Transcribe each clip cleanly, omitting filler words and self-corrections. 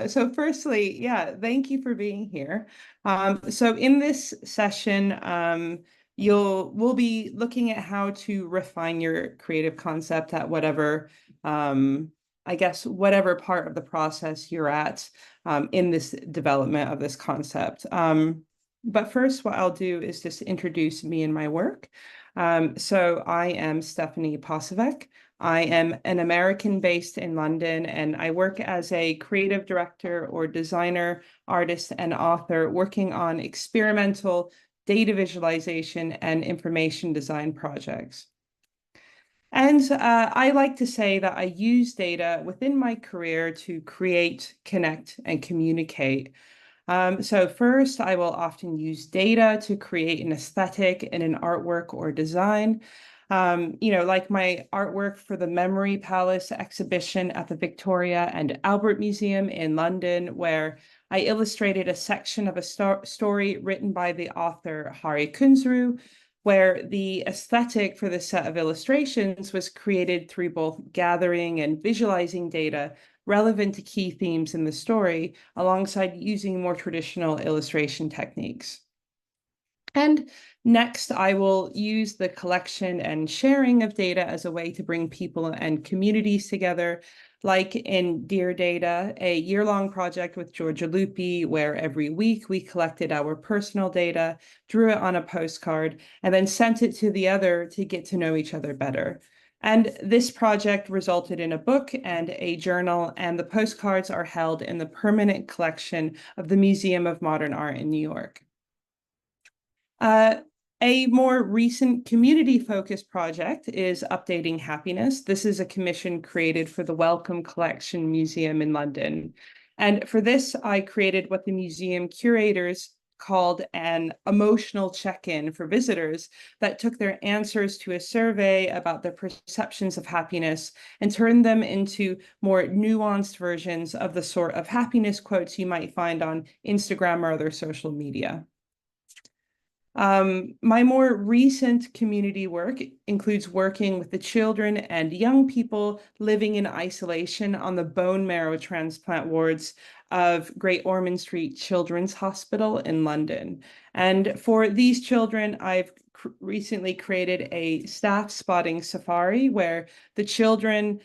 So firstly, yeah, thank you for being here. So in this session, we'll be looking at how to refine your creative concept at whatever, I guess, whatever part of the process you're at in this development of this concept. But first, what I'll do is just introduce me and my work. So I am Stefanie Posavec. I am an American based in London, and I work as a creative director or designer, artist, and author working on experimental data visualization and information design projects. And I like to say that I use data within my career to create, connect, and communicate. So first, I will often use data to create an aesthetic in an artwork or design. Like my artwork for the Memory Palace exhibition at the Victoria and Albert Museum in London, where I illustrated a section of a story written by the author Hari Kunzru, where the aesthetic for the set of illustrations was created through both gathering and visualizing data relevant to key themes in the story, alongside using more traditional illustration techniques. And next, I will use the collection and sharing of data as a way to bring people and communities together, like in Dear Data, a year-long project with Georgia Lupi, where every week we collected our personal data, drew it on a postcard, and then sent it to the other to get to know each other better. And this project resulted in a book and a journal, and the postcards are held in the permanent collection of the Museum of Modern Art in New York. A more recent community-focused project is Updating Happiness. This is a commission created for the Wellcome Collection Museum in London. And for this, I created what the museum curators called an emotional check-in for visitors that took their answers to a survey about their perceptions of happiness and turned them into more nuanced versions of the sort of happiness quotes you might find on Instagram or other social media. My more recent community work includes working with the children and young people living in isolation on the bone marrow transplant wards of Great Ormond Street Children's Hospital in London. And for these children, I've recently created a staff spotting safari where the children,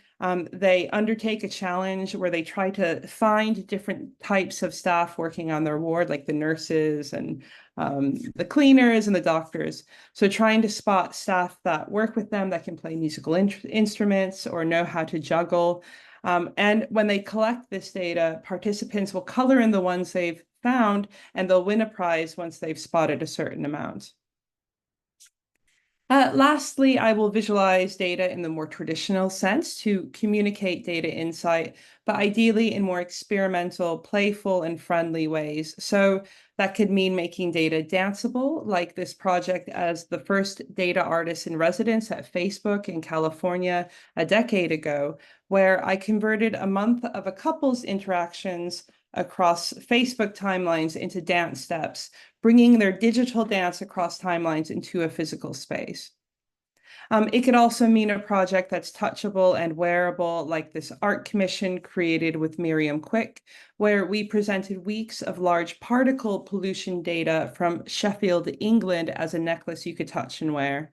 they undertake a challenge where they try to find different types of staff working on their ward, like the nurses and the cleaners and the doctors. So trying to spot staff that work with them that can play musical instruments or know how to juggle. And when they collect this data, participants will color in the ones they've found, and they'll win a prize once they've spotted a certain amount. Lastly, I will visualize data in the more traditional sense to communicate data insight, but ideally in more experimental, playful, and friendly ways. So that could mean making data danceable, like this project as the first data artist in residence at Facebook in California a decade ago, where I converted a month of a couple's interactions across Facebook timelines into dance steps, bringing their digital dance across timelines into a physical space. It could also mean a project that's touchable and wearable, like this art commission created with Miriam Quick, where we presented weeks of large particle pollution data from Sheffield, England, as a necklace you could touch and wear.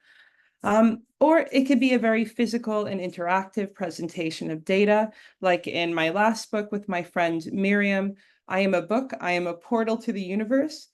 Or it could be a very physical and interactive presentation of data, like in my last book with my friend Miriam, I Am a Book, I Am a Portal to the Universe.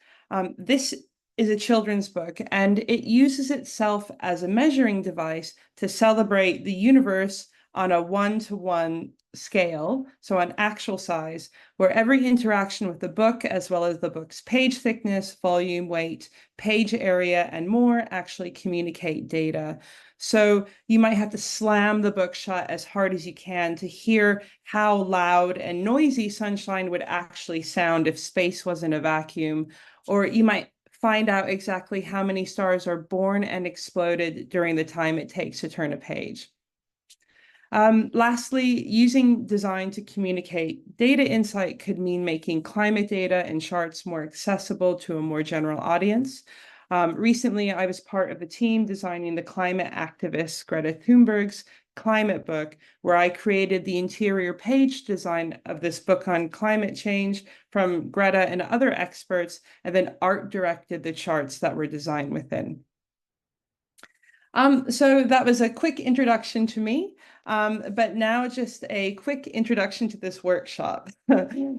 This is a children's book, and it uses itself as a measuring device to celebrate the universe on a one-to-one scale, so an actual size, where every interaction with the book, as well as the book's page thickness, volume, weight, page area, and more, actually communicate data. So you might have to slam the book shut as hard as you can to hear how loud and noisy sunshine would actually sound if space wasn't a vacuum, or you might find out exactly how many stars are born and exploded during the time it takes to turn a page. Lastly, using design to communicate data insight could mean making climate data and charts more accessible to a more general audience. Recently, I was part of the team designing the climate activist Greta Thunberg's climate book, where I created the interior page design of this book on climate change from Greta and other experts, and then art directed the charts that were designed within. So that was a quick introduction to me, but now just a quick introduction to this workshop.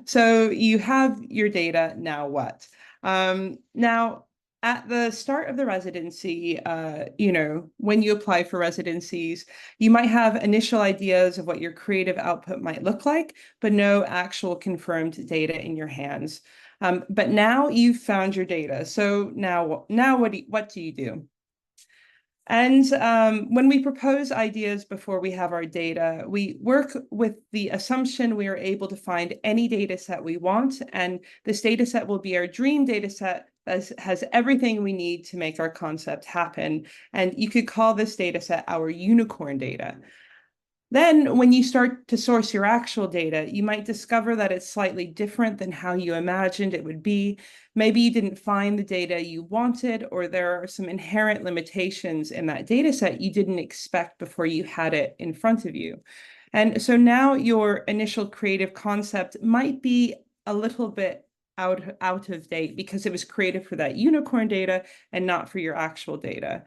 So you have your data, now what? Now, at the start of the residency, when you apply for residencies, you might have initial ideas of what your creative output might look like, but no actual confirmed data in your hands. But now you've found your data. So now what do you do? And when we propose ideas before we have our data, we work with the assumption we are able to find any data set we want, and this data set will be our dream data set that has everything we need to make our concept happen. And you could call this data set our unicorn data. Then when you start to source your actual data, you might discover that it's slightly different than how you imagined it would be. Maybe you didn't find the data you wanted, or there are some inherent limitations in that data set you didn't expect before you had it in front of you. And so now your initial creative concept might be a little bit out of date because it was created for that unicorn data and not for your actual data.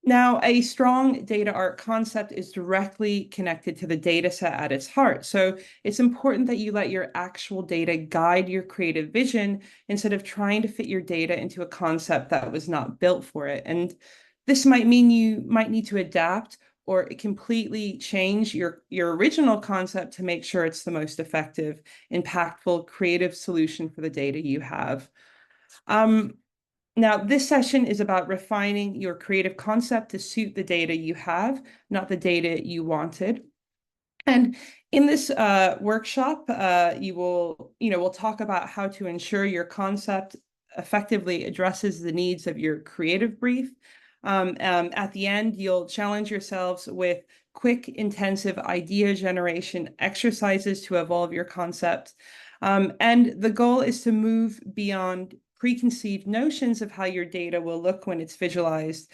Now, a strong data art concept is directly connected to the data set at its heart. So it's important that you let your actual data guide your creative vision instead of trying to fit your data into a concept that was not built for it. And this might mean you might need to adapt or completely change your original concept to make sure it's the most effective, impactful, creative solution for the data you have. Now, this session is about refining your creative concept to suit the data you have, not the data you wanted. And in this workshop, we'll talk about how to ensure your concept effectively addresses the needs of your creative brief. At the end, you'll challenge yourselves with quick, intensive idea generation exercises to evolve your concept. And the goal is to move beyond preconceived notions of how your data will look when it's visualized,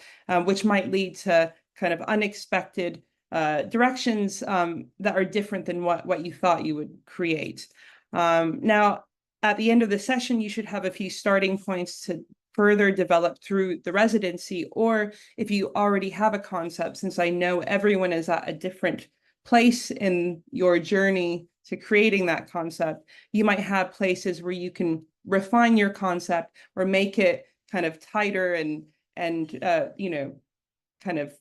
which might lead to kind of unexpected directions that are different than what you thought you would create. Now, at the end of the session, you should have a few starting points to further develop through the residency, or if you already have a concept, since I know everyone is at a different place in your journey to creating that concept, you might have places where you can refine your concept or make it kind of tighter and kind of,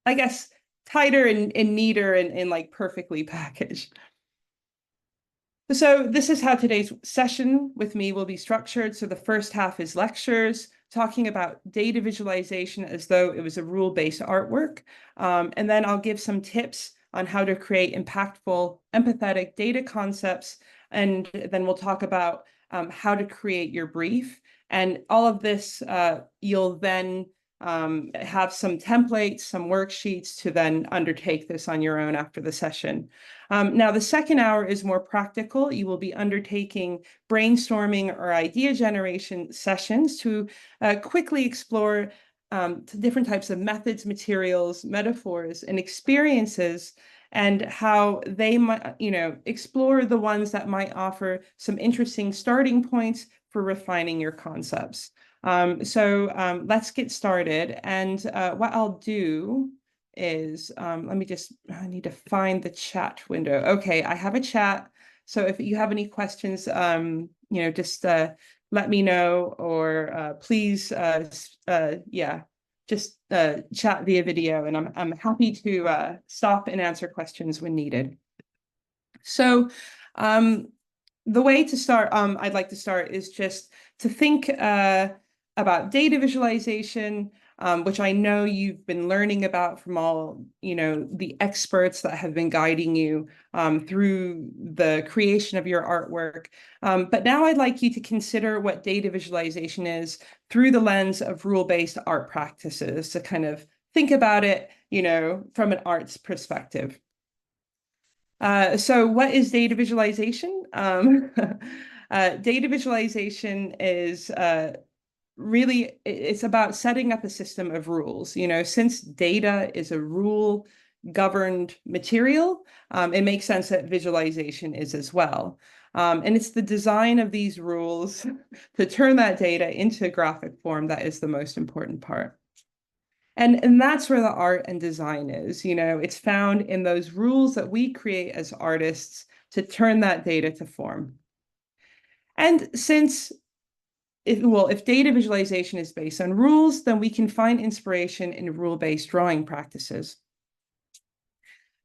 I guess, tighter and neater and like perfectly packaged. So this is how today's session with me will be structured. So the first half is lectures, talking about data visualization as though it was a rule-based artwork. And then I'll give some tips on how to create impactful, empathetic data concepts. And then we'll talk about how to create your brief. And all of this, you'll then have some templates, some worksheets to then undertake this on your own after the session. Now, the second hour is more practical. You will be undertaking brainstorming or idea generation sessions to quickly explore different types of methods, materials, metaphors, and experiences, and how they might, explore the ones that might offer some interesting starting points for refining your concepts. So let's get started. And what I'll do is, I need to find the chat window. Okay, I have a chat. So if you have any questions, just let me know, or please, just chat via video, and I'm happy to stop and answer questions when needed. So the way to start, I'd like to start is just to think about data visualization, which I know you've been learning about from all, the experts that have been guiding you through the creation of your artwork. But now I'd like you to consider what data visualization is through the lens of rule-based art practices, to kind of think about it, from an arts perspective. So what is data visualization? Data visualization is really, it's about setting up a system of rules. Since data is a rule governed material, it makes sense that visualization is as well. And it's the design of these rules to turn that data into graphic form that is the most important part. And that's where the art and design is. It's found in those rules that we create as artists to turn that data to form. And if data visualization is based on rules, then we can find inspiration in rule-based drawing practices.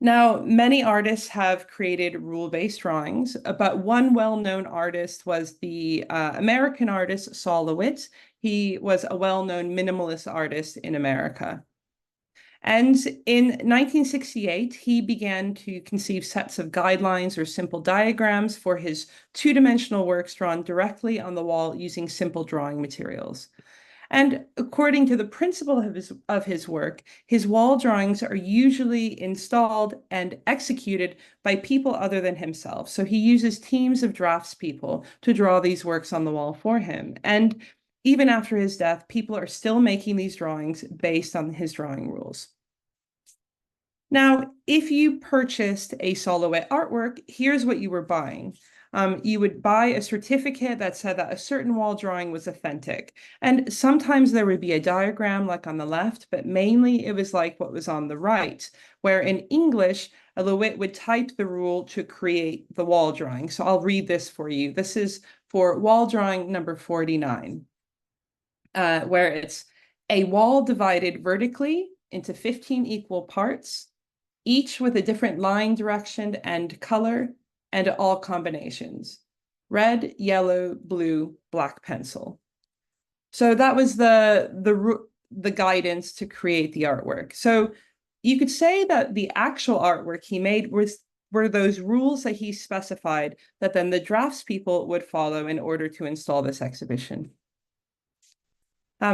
Now, many artists have created rule-based drawings, but one well-known artist was the American artist Sol LeWitt. He was a well-known minimalist artist in America. And in 1968, he began to conceive sets of guidelines or simple diagrams for his two-dimensional works drawn directly on the wall using simple drawing materials. And according to the principle of his work, his wall drawings are usually installed and executed by people other than himself. So he uses teams of draftspeople to draw these works on the wall for him. And even after his death, people are still making these drawings based on his drawing rules. Now, if you purchased a Sol LeWitt artwork, here's what you were buying. You would buy a certificate that said that a certain wall drawing was authentic. And sometimes there would be a diagram like on the left, but mainly it was like what was on the right, where in English, a LeWitt would type the rule to create the wall drawing. So I'll read this for you. This is for wall drawing number 49, where it's a wall divided vertically into 15 equal parts, each with a different line direction and color, and all combinations: red, yellow, blue, black pencil. So that was the guidance to create the artwork. So you could say that the actual artwork he made were those rules that he specified that then the draftspeople would follow in order to install this exhibition.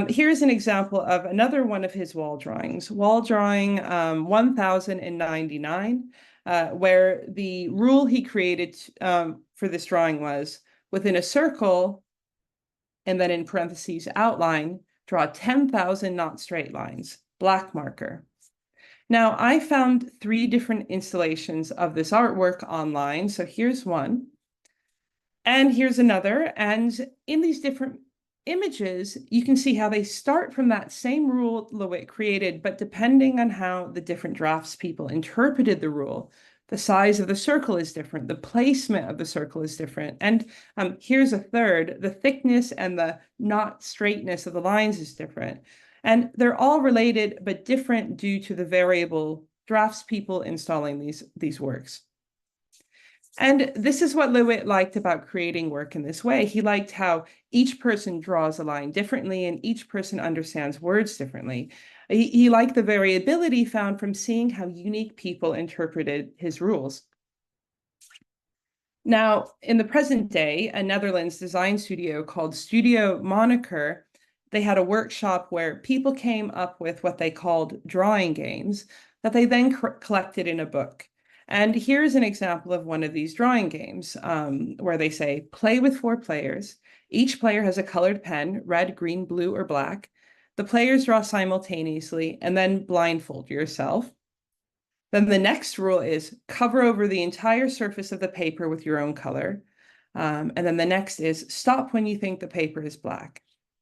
Here's an example of another one of his wall drawings, wall drawing 1099, where the rule he created for this drawing was within a circle, and then in parentheses outline, draw 10,000 not straight lines, black marker. Now, I found 3 different installations of this artwork online. So here's one, and here's another. And in these different images, you can see how they start from that same rule LeWitt created, but depending on how the different draftspeople interpreted the rule, the size of the circle is different, the placement of the circle is different. And here's a third, the thickness and the not straightness of the lines is different. And they're all related, but different due to the variable draftspeople installing these works. And this is what LeWitt liked about creating work in this way. He liked how each person draws a line differently and each person understands words differently. He liked the variability found from seeing how unique people interpreted his rules. Now, in the present day, a Netherlands design studio called Studio Moniker, they had a workshop where people came up with what they called drawing games that they then collected in a book. And here's an example of one of these drawing games where they say, play with 4 players. Each player has a colored pen, red, green, blue, or black. The players draw simultaneously and then blindfold yourself. Then the next rule is cover over the entire surface of the paper with your own color. And then the next is stop when you think the paper is black.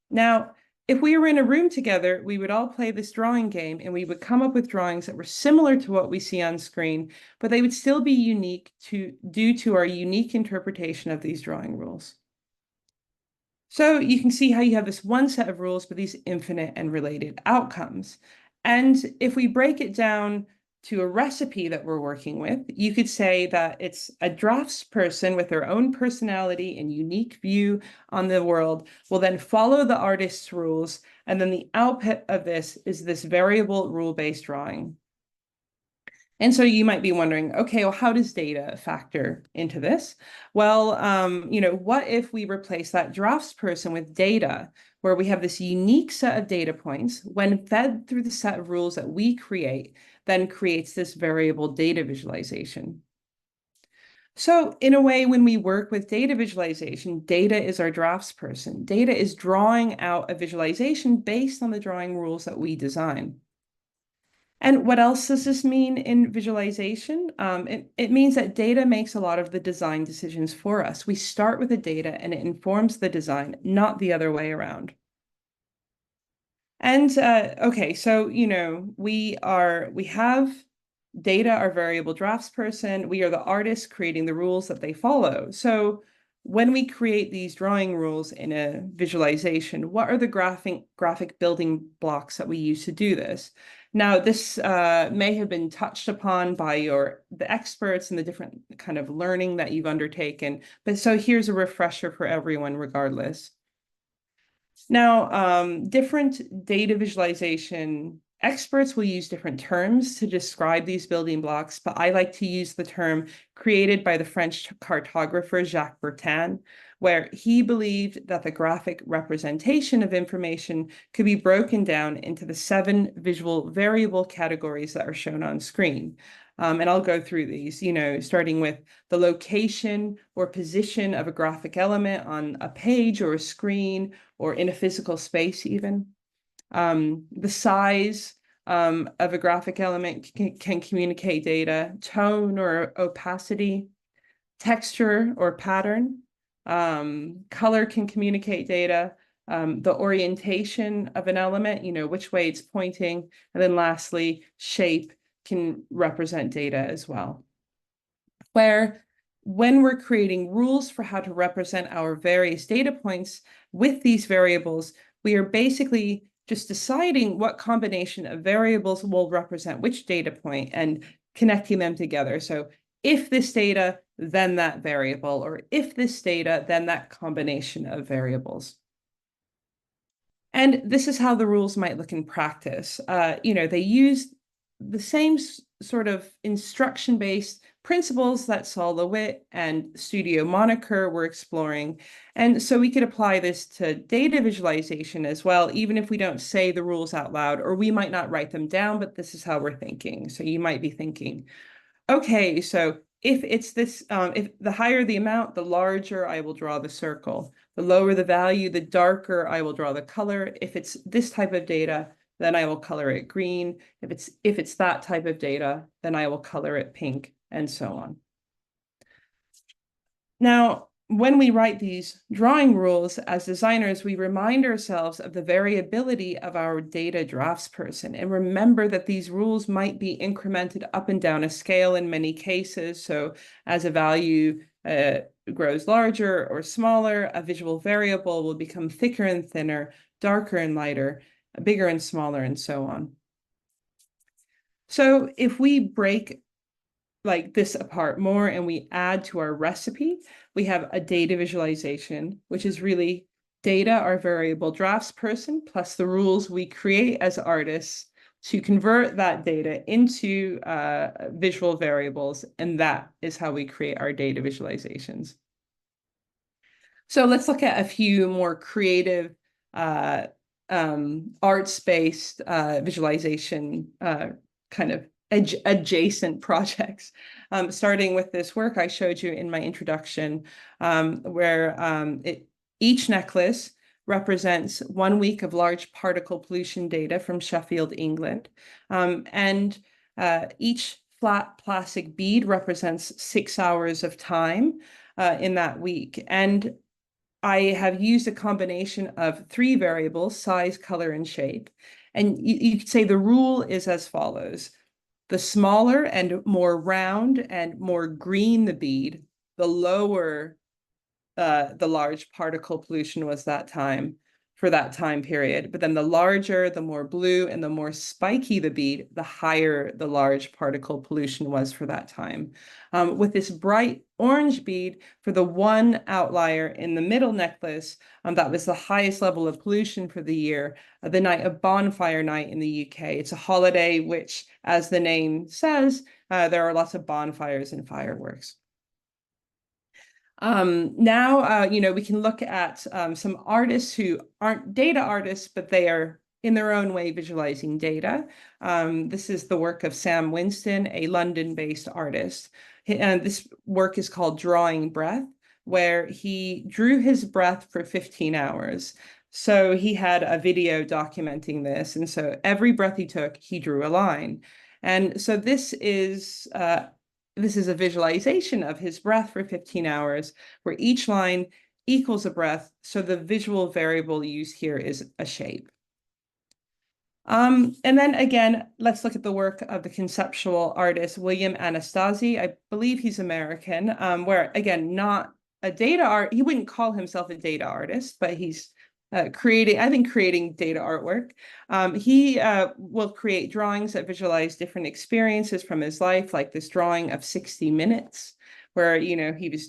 Now, if we were in a room together, we would all play this drawing game and we would come up with drawings that were similar to what we see on screen, but they would still be unique due to our unique interpretation of these drawing rules. So you can see how you have this one set of rules, but these infinite and related outcomes. And if we break it down to a recipe that we're working with, you could say that it's a draftsperson with their own personality and unique view on the world will then follow the artist's rules, and then the output of this is this variable rule-based drawing. And so you might be wondering, okay, well, how does data factor into this? Well, what if we replace that draftsperson with data, where we have this unique set of data points when fed through the set of rules that we create, then creates this variable data visualization. So in a way, when we work with data visualization, data is our draftsperson. Data is drawing out a visualization based on the drawing rules that we design. And what else does this mean in visualization? It means that data makes a lot of the design decisions for us. We start with the data and it informs the design, not the other way around. And okay, so we have data, our variable draftsperson. We are the artist creating the rules that they follow. So when we create these drawing rules in a visualization, what are the graphic building blocks that we use to do this? Now, this may have been touched upon by the experts and the different kind of learning that you've undertaken, but so here's a refresher for everyone regardless. Now, different data visualization experts will use different terms to describe these building blocks, but I like to use the term created by the French cartographer Jacques Bertin, where he believed that the graphic representation of information could be broken down into the 7 visual variable categories that are shown on screen. And I'll go through these, starting with the location or position of a graphic element on a page or a screen or in a physical space even. The size of a graphic element can communicate data, tone or opacity, texture or pattern. Color can communicate data, the orientation of an element, which way it's pointing. And then lastly, shape can represent data as well. Where when we're creating rules for how to represent our various data points with these variables, we are basically just deciding what combination of variables will represent which data point and connecting them together. So if this data, then that variable, or if this data, then that combination of variables. And this is how the rules might look in practice. They use the same sort of instruction-based principles that Saul LeWitt and Studio Moniker were exploring. And so we could apply this to data visualization as well, even if we don't say the rules out loud, or we might not write them down, but this is how we're thinking. So you might be thinking, okay, so if it's this, if the higher the amount, the larger I will draw the circle. The lower the value, the darker I will draw the color. If it's this type of data, then I will color it green. If it's that type of data, then I will color it pink, and so on. Now, when we write these drawing rules as designers, we remind ourselves of the variability of our data draftsperson and remember that these rules might be incremented up and down a scale in many cases. So as a value grows larger or smaller, a visual variable will become thicker and thinner, darker and lighter, bigger and smaller, and so on. So if we break like this apart more and we add to our recipe, we have a data visualization, which is really data, our variable draftsperson, plus the rules we create as artists to convert that data into visual variables. And that is how we create our data visualizations. So let's look at a few more creative arts-based visualization kind of adjacent projects, starting with this work I showed you in my introduction, where each necklace represents 1 week of large particle pollution data from Sheffield, England. And each flat plastic bead represents 6 hours of time in that week. And I have used a combination of 3 variables, size, color, and shape. And you could say the rule is as follows. The smaller and more round and more green the bead, the lower the large particle pollution was for that time period. But then the larger, the more blue, and the more spiky the bead, the higher the large particle pollution was for that time. With this bright orange bead for the one outlier in the middle necklace, that was the highest level of pollution for the year, the night of Bonfire Night in the UK. It's a holiday which, as the name says, there are lots of bonfires and fireworks. Now, we can look at some artists who aren't data artists, but they are in their own way visualizing data. This is the work of Sam Winston, a London-based artist. And this work is called Drawing Breath, where he drew his breath for 15 hours. So he had a video documenting this. And so every breath he took, he drew a line. And so this is a visualization of his breath for 15 hours, where each line equals a breath. So the visual variable used here is a shape. And then again, let's look at the work of the conceptual artist William Anastasi. I believe he's American, where again, not a data art. He wouldn't call himself a data artist, but he's creating data artwork. He will create drawings that visualize different experiences from his life, like this drawing of 60 minutes, where, he was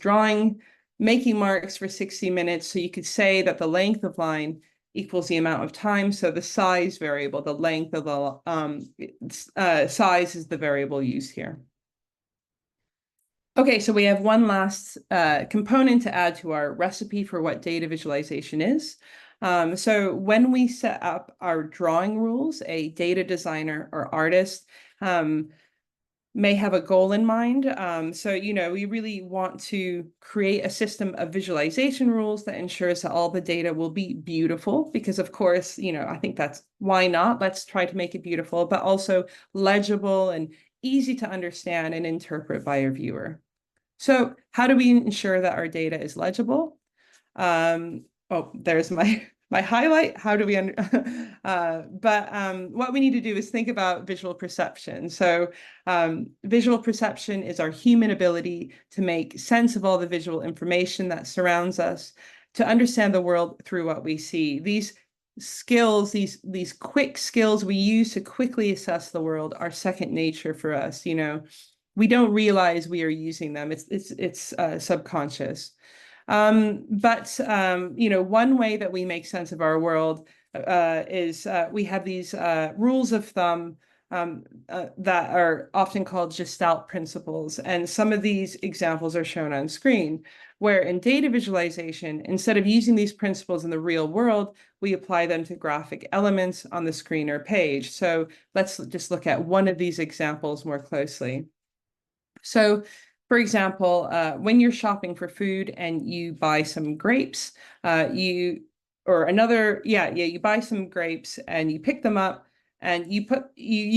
making marks for 60 minutes. So you could say that the length of line equals the amount of time. So the size variable, the length of the size is the variable used here. Okay, so we have one last component to add to our recipe for what data visualization is. So when we set up our drawing rules, a data designer or artist may have a goal in mind. So, we really want to create a system of visualization rules that ensures that all the data will be beautiful, because of course, I think that's why not? Let's try to make it beautiful, but also legible and easy to understand and interpret by a viewer. So how do we ensure that our data is legible? Oh, there's my highlight. How do we what we need to do is think about visual perception. So visual perception is our human ability to make sense of all the visual information that surrounds us, to understand the world through what we see. These skills, these quick skills we use to quickly assess the world are second nature for us. We don't realize we are using them. It's subconscious. One way that we make sense of our world is we have these rules of thumb that are often called Gestalt principles. And some of these examples are shown on screen, where in data visualization, instead of using these principles in the real world, we apply them to graphic elements on the screen or page. So let's just look at one of these examples more closely. So, for example, when you're shopping for food and you buy some grapes, you buy some grapes and you pick them up and you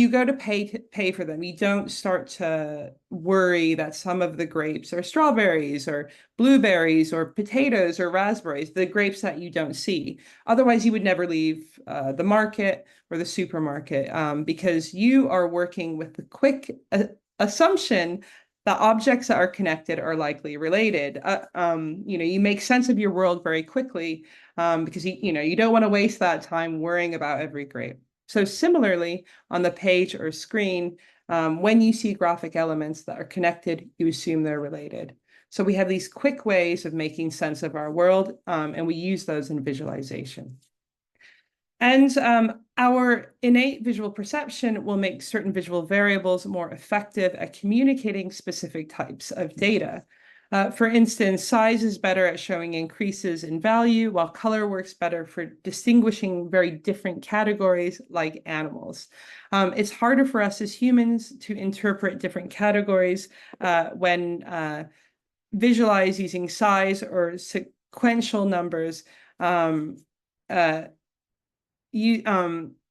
go to pay for them. You don't start to worry that some of the grapes are strawberries or blueberries or potatoes or raspberries, the grapes that you don't see. Otherwise, you would never leave the market or the supermarket, because you are working with the quick assumption that objects that are connected are likely related. You make sense of your world very quickly, because you don't want to waste that time worrying about every grape. So similarly, on the page or screen, when you see graphic elements that are connected, you assume they're related. So we have these quick ways of making sense of our world, and we use those in visualization. And our innate visual perception will make certain visual variables more effective at communicating specific types of data. For instance, size is better at showing increases in value, while color works better for distinguishing very different categories like animals. It's harder for us as humans to interpret different categories when visualized using size or sequential numbers.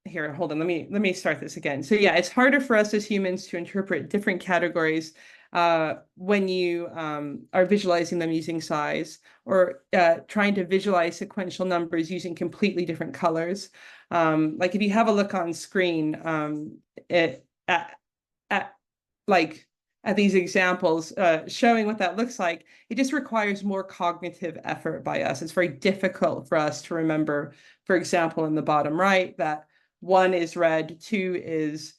Here, hold on, let me start this again. So yeah, it's harder for us as humans to interpret different categories when you are visualizing them using size, or trying to visualize sequential numbers using completely different colors. Like if you have a look on screen, at these examples showing what that looks like, it just requires more cognitive effort by us. It's very difficult for us to remember, for example, in the bottom right, that 1 is red, 2 is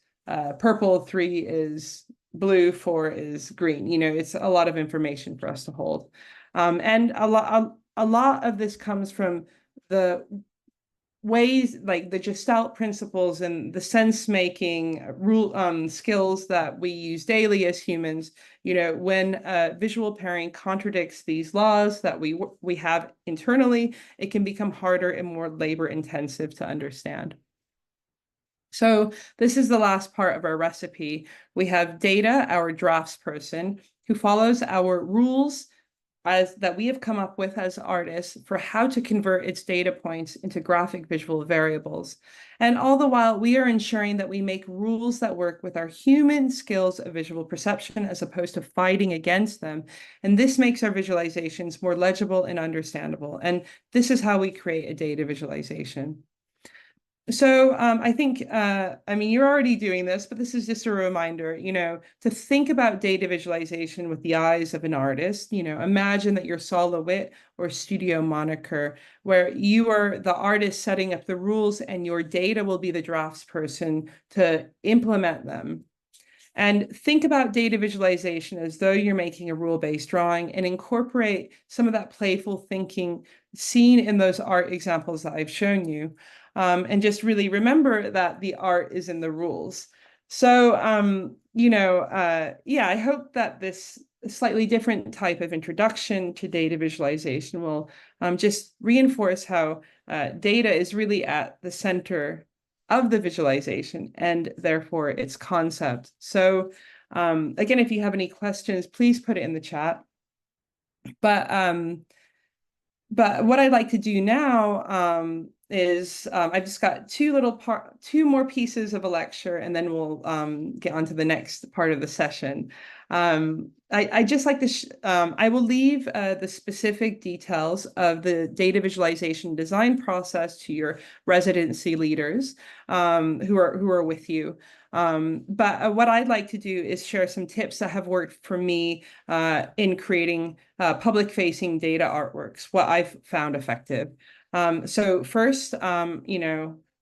purple, 3 is blue, 4 is green. It's a lot of information for us to hold. And a lot of this comes from the ways, like the Gestalt principles and the sense-making rule skills that we use daily as humans. When visual pairing contradicts these laws that we have internally, it can become harder and more labor-intensive to understand. So this is the last part of our recipe. We have Data, our draftsperson, who follows our rules that we have come up with as artists for how to convert its data points into graphic visual variables. And all the while, we are ensuring that we make rules that work with our human skills of visual perception as opposed to fighting against them. And this makes our visualizations more legible and understandable. And this is how we create a data visualization. So I think, I mean, you're already doing this, but this is just a reminder, to think about data visualization with the eyes of an artist. Imagine that you're Saul Witt or Studio Moniker, where you are the artist setting up the rules and your data will be the draftsperson to implement them. And think about data visualization as though you're making a rule-based drawing and incorporate some of that playful thinking seen in those art examples that I've shown you. And just really remember that the art is in the rules. So, yeah, I hope that this slightly different type of introduction to data visualization will just reinforce how data is really at the center of the visualization and therefore its concept. So again, if you have any questions, please put it in the chat. But what I'd like to do now is I've just got two more pieces of a lecture, and then we'll get on to the next part of the session. I just like to, I will leave the specific details of the data visualization design process to your residency leaders who are with you. But what I'd like to do is share some tips that have worked for me in creating public-facing data artworks, what I've found effective. So first,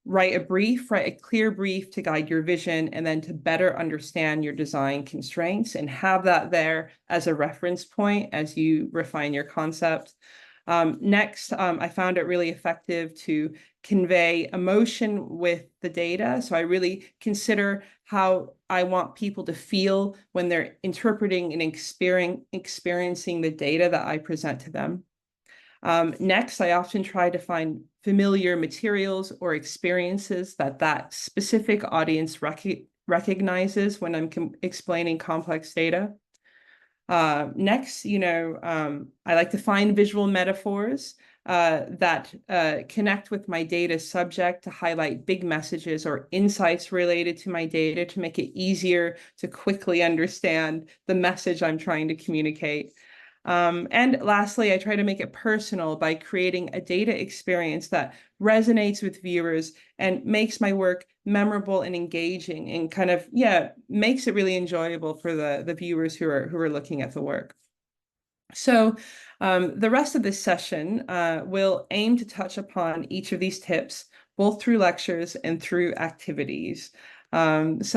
write a clear brief to guide your vision and then to better understand your design constraints and have that there as a reference point as you refine your concept. Next, I found it really effective to convey emotion with the data. So I really consider how I want people to feel when they're interpreting and experiencing the data that I present to them. Next, I often try to find familiar materials or experiences that specific audience recognizes when I'm explaining complex data. Next, I like to find visual metaphors that connect with my data subject to highlight big messages or insights related to my data to make it easier to quickly understand the message I'm trying to communicate. And lastly, I try to make it personal by creating a data experience that resonates with viewers and makes my work memorable and engaging and kind of, makes it really enjoyable for the viewers who are looking at the work. So the rest of this session will aim to touch upon each of these tips, both through lectures and through activities. This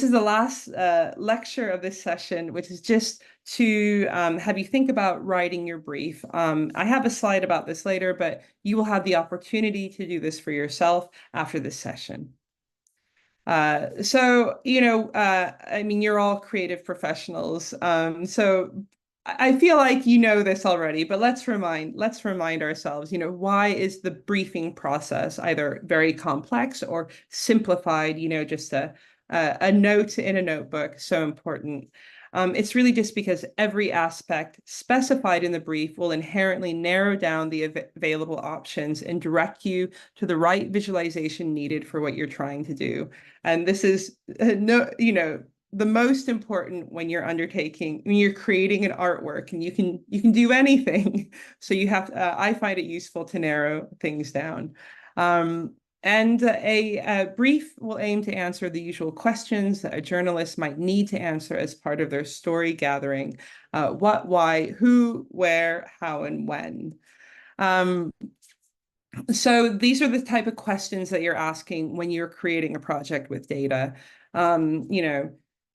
is the last lecture of this session, which is just to have you think about writing your brief. I have a slide about this later, but you will have the opportunity to do this for yourself after this session. I mean, you're all creative professionals. So I feel like you know this already, but let's remind ourselves, why is the briefing process either very complex or simplified, just a note in a notebook so important? It's really just because every aspect specified in the brief will inherently narrow down the available options and direct you to the right visualization needed for what you're trying to do. And this is the most important when you're creating an artwork, and you can do anything. So you have I find it useful to narrow things down. And a brief will aim to answer the usual questions that a journalist might need to answer as part of their story gathering. What, why, who, where, how, and when. So these are the type of questions that you're asking when you're creating a project with data.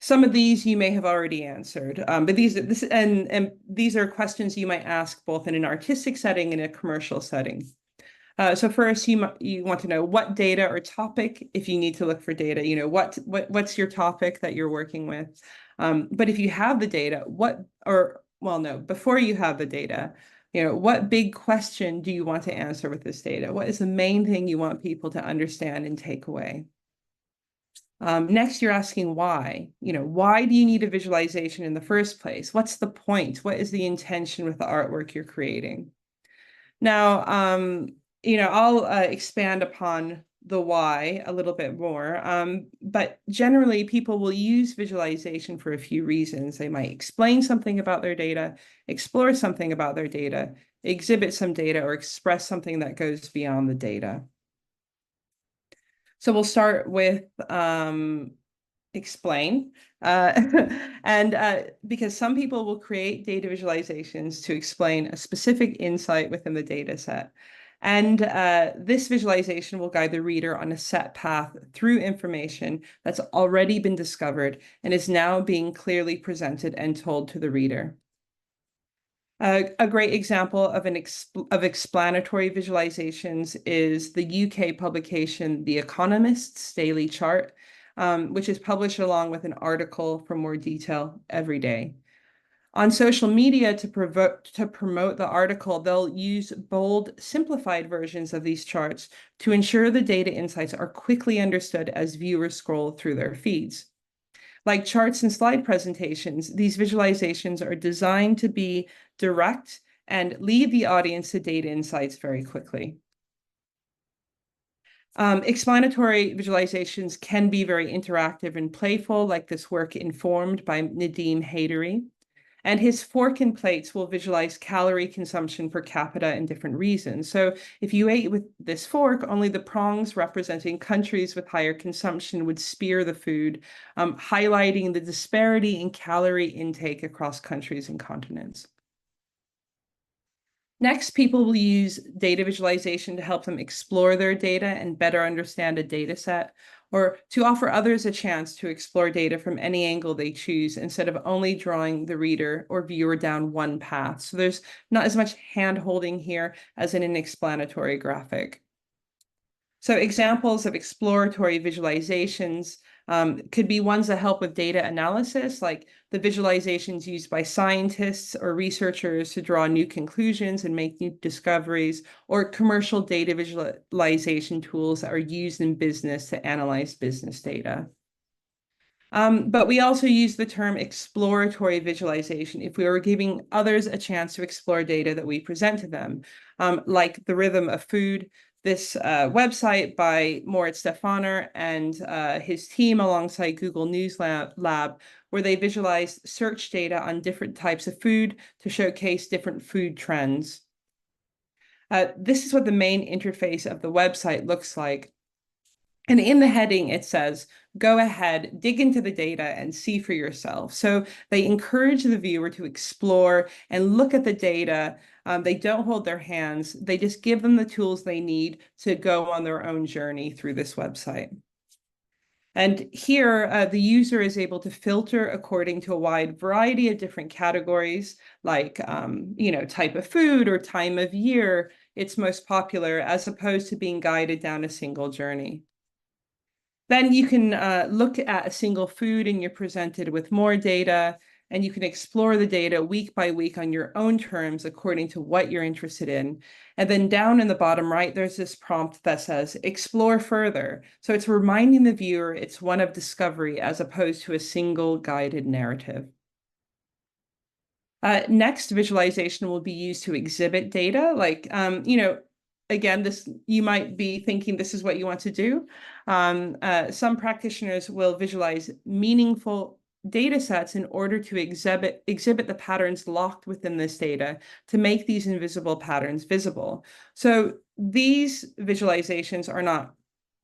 Some of these you may have already answered, but these are questions you might ask both in an artistic setting and a commercial setting. So first, you want to know what data or topic, if you need to look for data, what's your topic that you're working with. But if you have the data, before you have the data, what big question do you want to answer with this data? What is the main thing you want people to understand and take away? Next, you're asking why. Why do you need a visualization in the first place? What's the point? What is the intention with the artwork you're creating? Now, I'll expand upon the why a little bit more, but generally people will use visualization for a few reasons. They might explain something about their data, explore something about their data, exhibit some data, or express something that goes beyond the data. So we'll start with explain. And because some people will create data visualizations to explain a specific insight within the data set. And this visualization will guide the reader on a set path through information that's already been discovered and is now being clearly presented and told to the reader. A great example of explanatory visualizations is the UK publication, The Economist's Daily Chart, which is published along with an article for more detail every day. On social media, to promote the article, they'll use bold, simplified versions of these charts to ensure the data insights are quickly understood as viewers scroll through their feeds. Like charts and slide presentations, these visualizations are designed to be direct and lead the audience to data insights very quickly. Explanatory visualizations can be very interactive and playful, like this work Informed by Nadim Haidery. And his fork and plates will visualize calorie consumption per capita in different regions. So if you ate with this fork, only the prongs representing countries with higher consumption would spear the food, highlighting the disparity in calorie intake across countries and continents. Next, people will use data visualization to help them explore their data and better understand a data set, or to offer others a chance to explore data from any angle they choose instead of only drawing the reader or viewer down one path. So there's not as much hand-holding here as in an explanatory graphic. So examples of exploratory visualizations could be ones that help with data analysis, like the visualizations used by scientists or researchers to draw new conclusions and make new discoveries, or commercial data visualization tools that are used in business to analyze business data. But we also use the term exploratory visualization if we were giving others a chance to explore data that we present to them, like The Rhythm of Food, this website by Moritz Stefaner and his team alongside Google News Lab, where they visualized search data on different types of food to showcase different food trends. This is what the main interface of the website looks like. And in the heading, it says, go ahead, dig into the data and see for yourself. So they encourage the viewer to explore and look at the data. They don't hold their hands. They just give them the tools they need to go on their own journey through this website. And here, the user is able to filter according to a wide variety of different categories, like type of food or time of year it's most popular, as opposed to being guided down a single journey. Then you can look at a single food and you're presented with more data, and you can explore the data week by week on your own terms according to what you're interested in. And then down in the bottom right, there's this prompt that says, explore further. So it's reminding the viewer it's one of discovery as opposed to a single guided narrative. Next, visualization will be used to exhibit data, like, again, you might be thinking this is what you want to do. Some practitioners will visualize meaningful data sets in order to exhibit the patterns locked within this data to make these invisible patterns visible. So these visualizations are not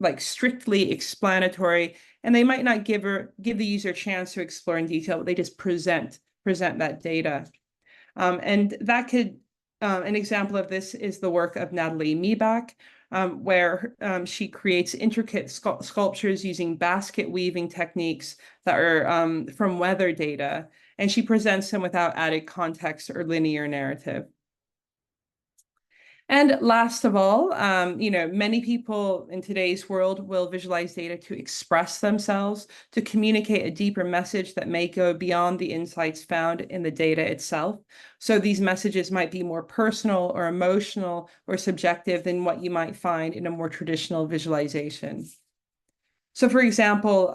like strictly explanatory, and they might not give the user a chance to explore in detail, but they just present that data. And that could an example of this is the work of Natalie Miebach, where she creates intricate sculptures using basket weaving techniques that are from weather data, and she presents them without added context or linear narrative. And last of all, many people in today's world will visualize data to express themselves, to communicate a deeper message that may go beyond the insights found in the data itself. So these messages might be more personal or emotional or subjective than what you might find in a more traditional visualization. So for example,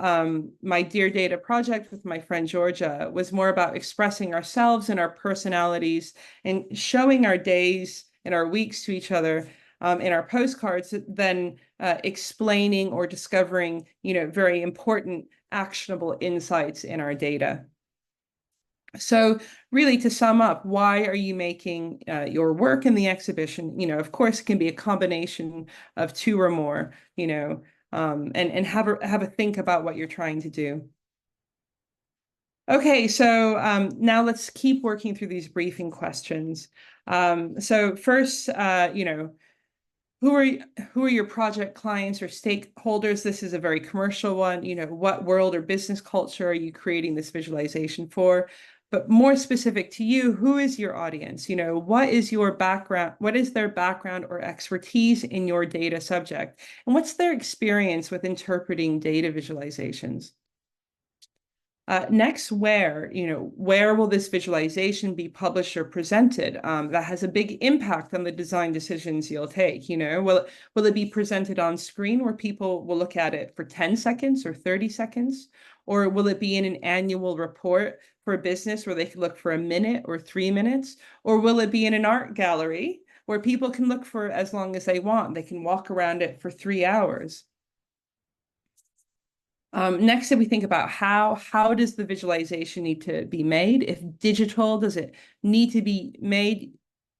my Dear Data project with my friend Georgia was more about expressing ourselves and our personalities and showing our days and our weeks to each other in our postcards than explaining or discovering, very important actionable insights in our data. So really, to sum up, why are you making your work in the exhibition? Of course, it can be a combination of two or more, and have a think about what you're trying to do. Okay, so now let's keep working through these briefing questions. So first, who are your project clients or stakeholders? This is a very commercial one. What world or business culture are you creating this visualization for? But more specific to you, who is your audience? What is your background? What is their background or expertise in your data subject? And what's their experience with interpreting data visualizations? Next, where will this visualization be published or presented? That has a big impact on the design decisions you'll take. Will it be presented on screen where people will look at it for 10 seconds or 30 seconds? Or will it be in an annual report for a business where they can look for a minute or 3 minutes? Or will it be in an art gallery where people can look for as long as they want? They can walk around it for 3 hours. Next, if we think about how does the visualization need to be made? If digital, does it need to be made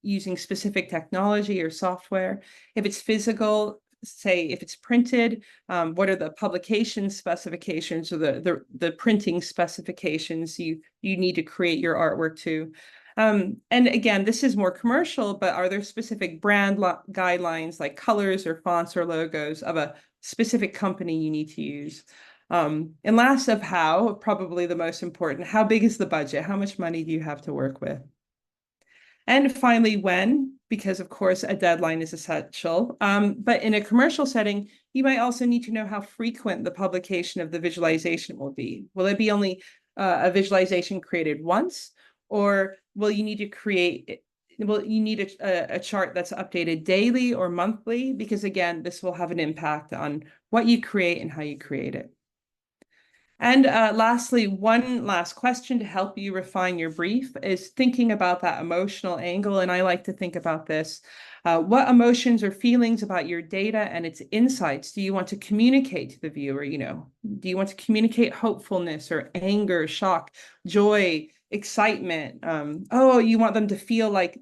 using specific technology or software? If it's physical, say if it's printed, what are the publication specifications or the printing specifications you need to create your artwork to? And again, this is more commercial, but are there specific brand guidelines like colors or fonts or logos of a specific company you need to use? And last of how, probably the most important, how big is the budget? How much money do you have to work with? And finally, when, because of course a deadline is essential. But in a commercial setting, you might also need to know how frequent the publication of the visualization will be. Will it be only a visualization created once, or will you need to create a chart that's updated daily or monthly? Because again, this will have an impact on what you create and how you create it. And lastly, one last question to help you refine your brief is thinking about that emotional angle. And I like to think about this. What emotions or feelings about your data and its insights do you want to communicate to the viewer? Do you want to communicate hopefulness or anger, shock, joy, excitement? You want them to feel like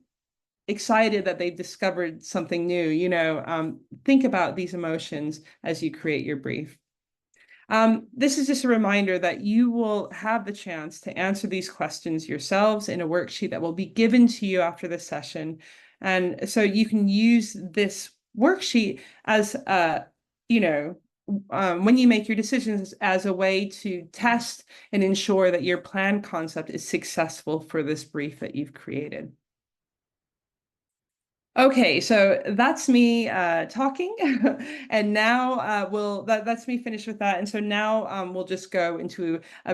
excited that they've discovered something new. Think about these emotions as you create your brief. This is just a reminder that you will have the chance to answer these questions yourselves in a worksheet that will be given to you after the session. And so you can use this worksheet as, when you make your decisions as a way to test and ensure that your plan concept is successful for this brief that you've created. Okay, so that's me talking, and now that's me finished with that. And so now we'll just go into a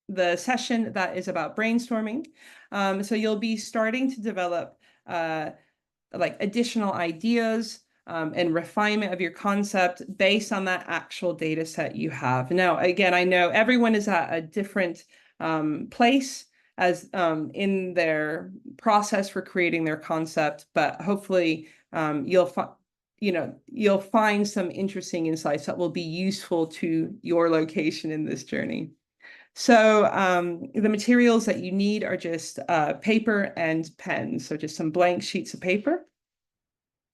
the session that is about brainstorming. So you'll be starting to develop like additional ideas and refinement of your concept based on that actual data set you have. Now, again, I know everyone is at a different place as in their process for creating their concept, but hopefully you'll find some interesting insights that will be useful to your location in this journey. So the materials that you need are just paper and pens, so just some blank sheets of paper.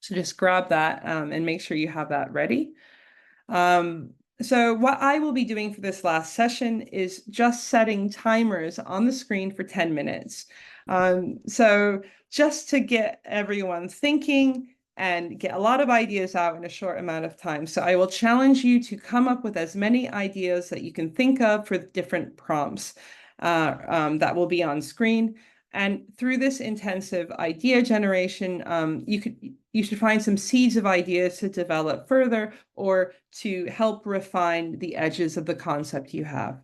So just grab that and make sure you have that ready. So what I will be doing for this last session is just setting timers on the screen for 10 minutes. So just to get everyone thinking and get a lot of ideas out in a short amount of time. So I will challenge you to come up with as many ideas that you can think of for different prompts that will be on screen. And through this intensive idea generation, you should find some seeds of ideas to develop further or to help refine the edges of the concept you have.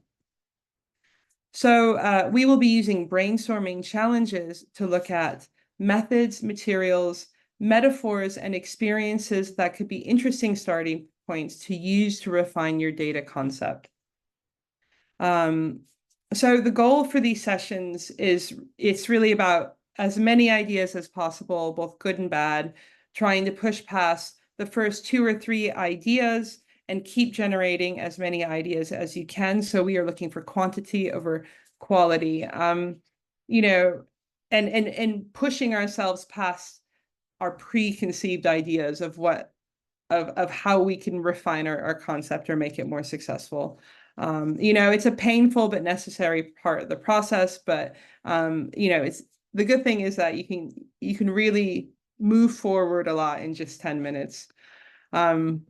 So we will be using brainstorming challenges to look at methods, materials, metaphors, and experiences that could be interesting starting points to use to refine your data concept. So the goal for these sessions is it's really about as many ideas as possible, both good and bad, trying to push past the first 2 or 3 ideas and keep generating as many ideas as you can. So we are looking for quantity over quality, you know, and pushing ourselves past our preconceived ideas of what of how we can refine our concept or make it more successful. It's a painful but necessary part of the process, but it's the good thing is that you can really move forward a lot in just 10 minutes. So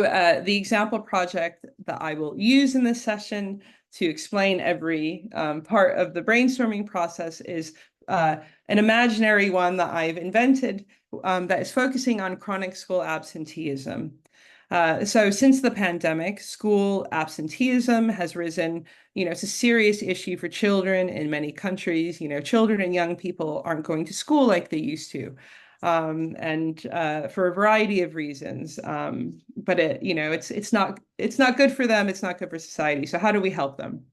the example project that I will use in this session to explain every part of the brainstorming process is an imaginary one that I've invented that is focusing on chronic school absenteeism. So since the pandemic, school absenteeism has risen. It's a serious issue for children in many countries. Children and young people aren't going to school like they used to. And for a variety of reasons. But it's not good for them. It's not good for society. So how do we help them?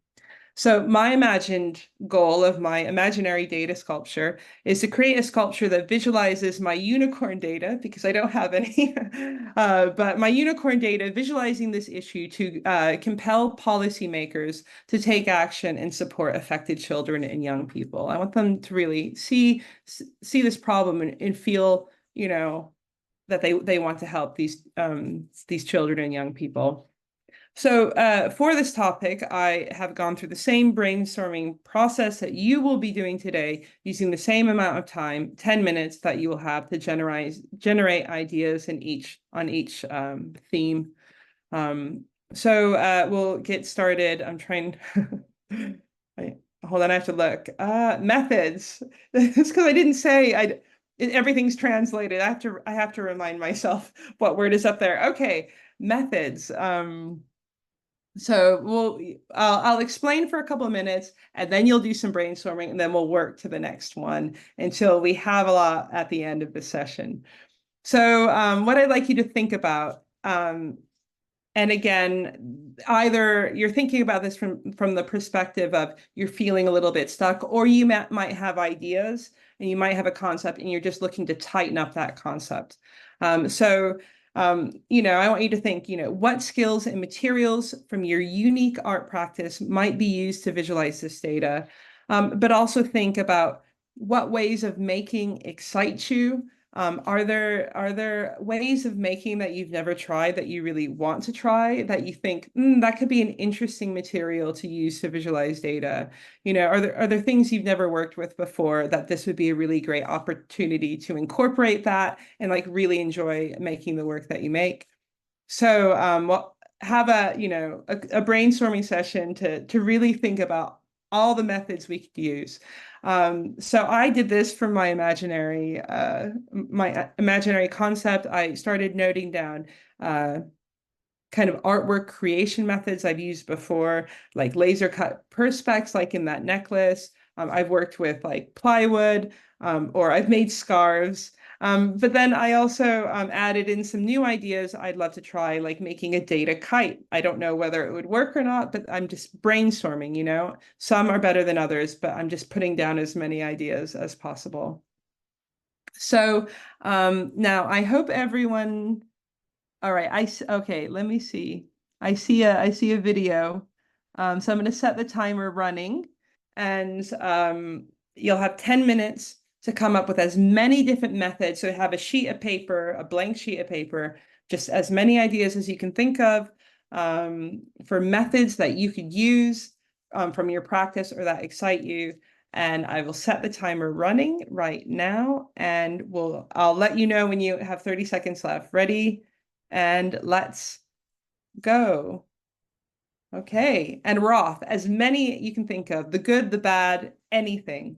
So my imagined goal of my imaginary data sculpture is to create a sculpture that visualizes my unicorn data, because I don't have any, but my unicorn data visualizing this issue to compel policymakers to take action and support affected children and young people. I want them to really see this problem and feel, that they want to help these children and young people. So for this topic, I have gone through the same brainstorming process that you will be doing today, using the same amount of time, 10 minutes, that you will have to generate ideas on each theme. So we'll get started. I'm trying. Hold on, I have to look. Methods. It's because I didn't say everything's translated. I have to remind myself what word is up there. Okay, methods. So I'll explain for a couple of minutes, and then you'll do some brainstorming, and then we'll work to the next one until we have a lot at the end of the session. So what I'd like you to think about, and again, either you're thinking about this from the perspective of you're feeling a little bit stuck, or you might have ideas and you might have a concept and you're just looking to tighten up that concept. I want you to think, what skills and materials from your unique art practice might be used to visualize this data, but also think about what ways of making excite you. Are there ways of making that you've never tried that you really want to try, that you think that could be an interesting material to use to visualize data? Are there things you've never worked with before that this would be a really great opportunity to incorporate that and like really enjoy making the work that you make? So have a brainstorming session to really think about all the methods we could use. So I did this for my imaginary concept. I started noting down kind of artwork creation methods I've used before, like laser cut perspex, like in that necklace. I've worked with like plywood, or I've made scarves. But then I also added in some new ideas I'd love to try, like making a data kite. I don't know whether it would work or not, but I'm just brainstorming. Some are better than others, but I'm just putting down as many ideas as possible. So now I hope everyone, all right, okay, let me see. I see a video. So I'm going to set the timer running, and you'll have 10 minutes to come up with as many different methods. So have a sheet of paper, a blank sheet of paper, just as many ideas as you can think of for methods that you could use from your practice or that excite you. And I will set the timer running right now, and I'll let you know when you have 30 seconds left. Ready? And let's go. Okay, and we're off. As many you can think of, the good, the bad, anything.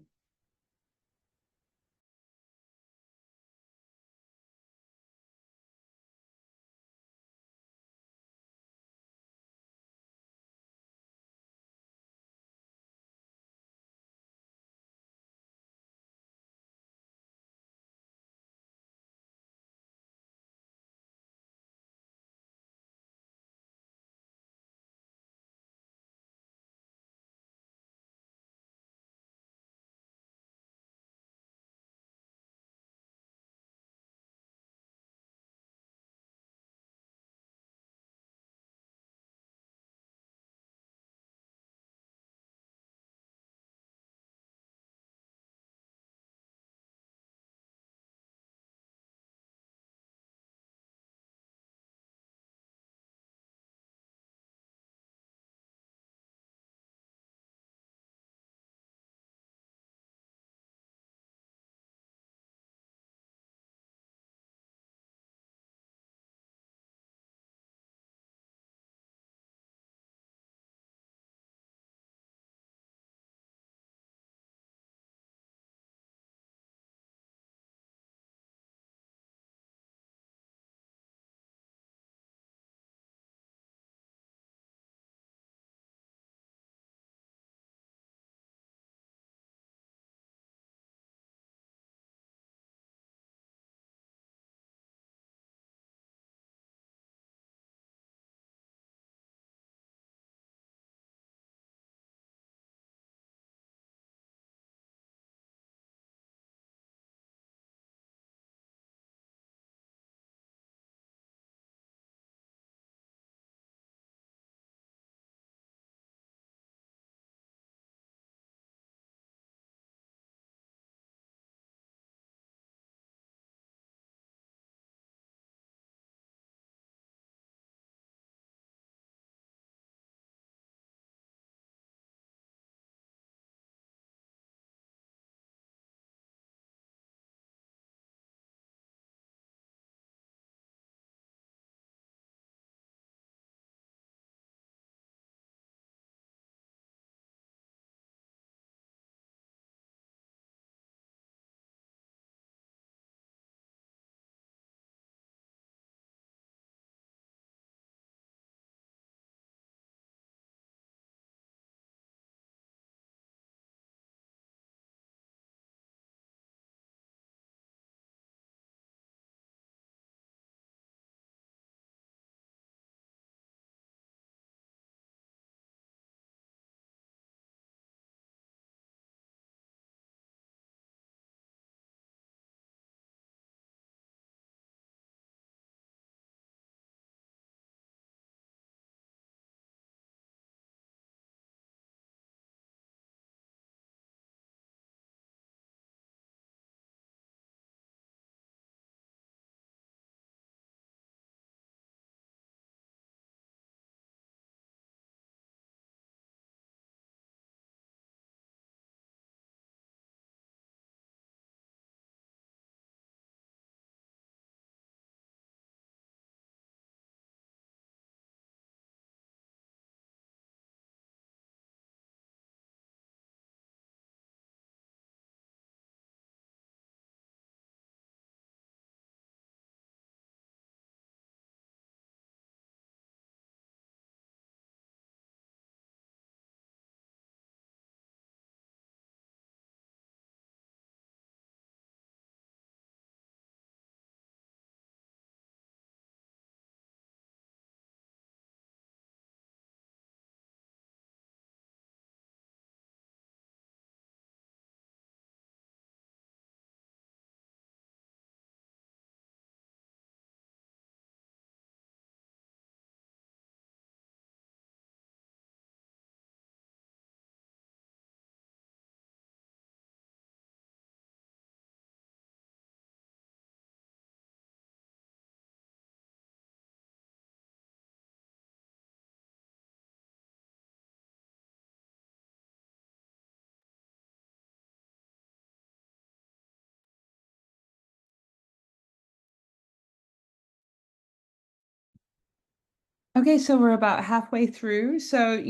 Okay, so we're about halfway through. So,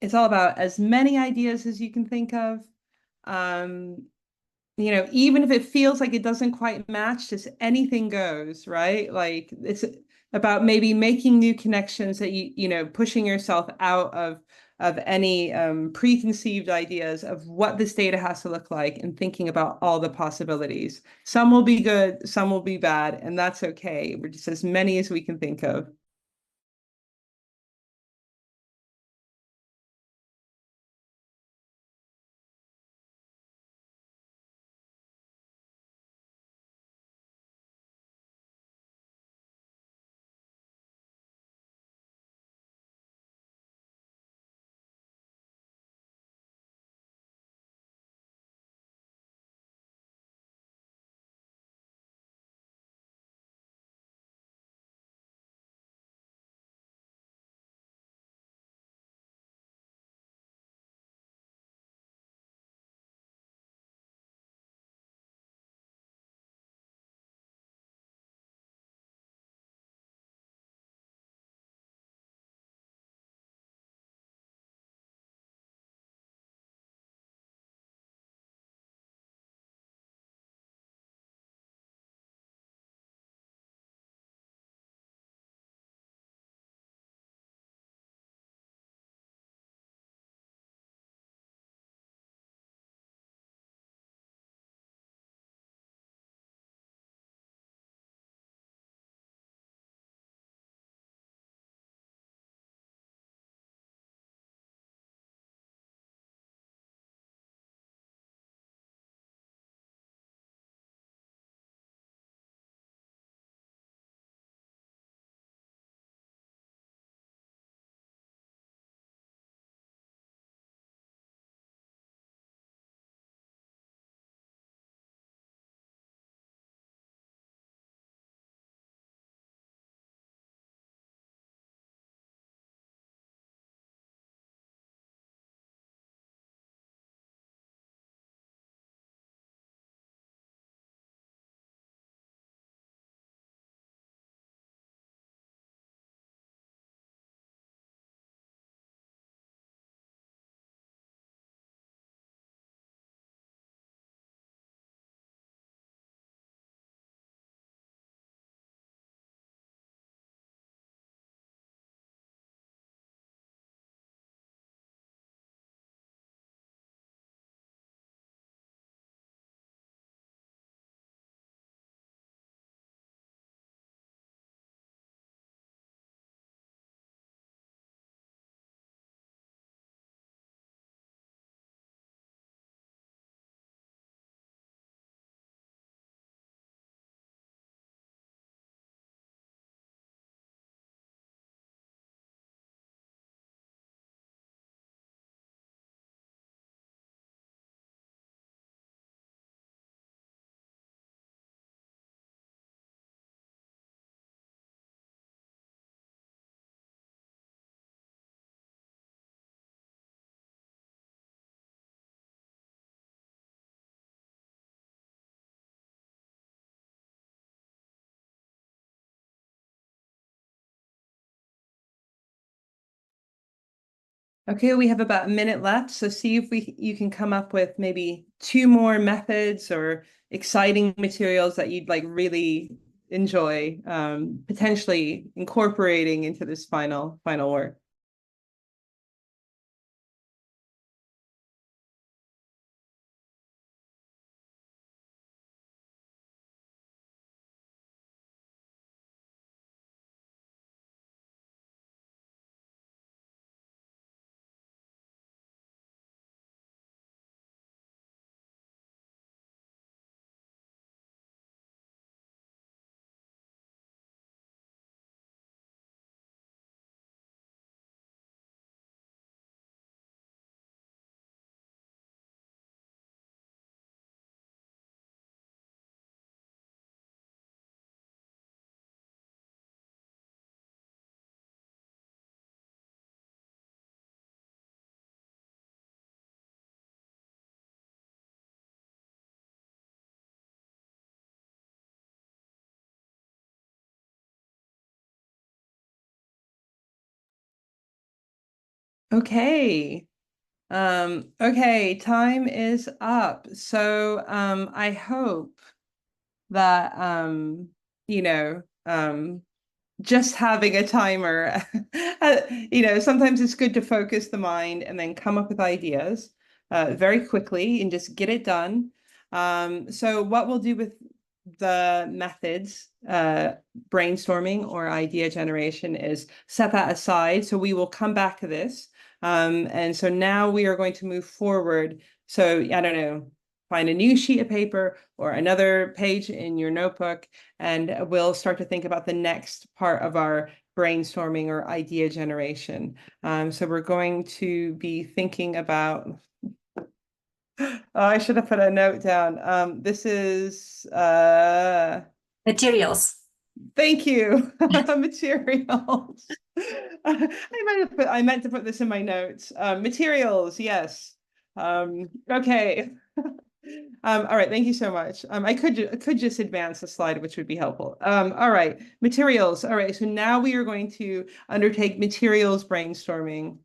it's all about as many ideas as you can think of. Um, Even if it feels like it doesn't quite match, just anything goes, right? Like it's about maybe making new connections that pushing yourself out of any preconceived ideas of what this data has to look like and thinking about all the possibilities. Some will be good, some will be bad, and that's okay. We're just as many as we can think of. Okay, we have about a minute left, so see if we you can come up with maybe two more methods or exciting materials that you'd like really enjoy potentially incorporating into this final work. Okay. Okay, time is up. So I hope that you know, just having a timer, sometimes it's good to focus the mind and then come up with ideas very quickly and just get it done. So what we'll do with the methods, brainstorming or idea generation, is set that aside. So we will come back to this. And so now we are going to move forward. So I don't know, find a new sheet of paper or another page in your notebook, and we'll start to think about the next part of our brainstorming or idea generation. So we're going to be thinking about, oh, I should have put a note down. This is Materials. thank you. Materials. I meant to put this in my notes. Materials, yes. Okay. All right, thank you so much. I could just advance the slide, which would be helpful. All right, materials. All right, so now we are going to undertake materials brainstorming.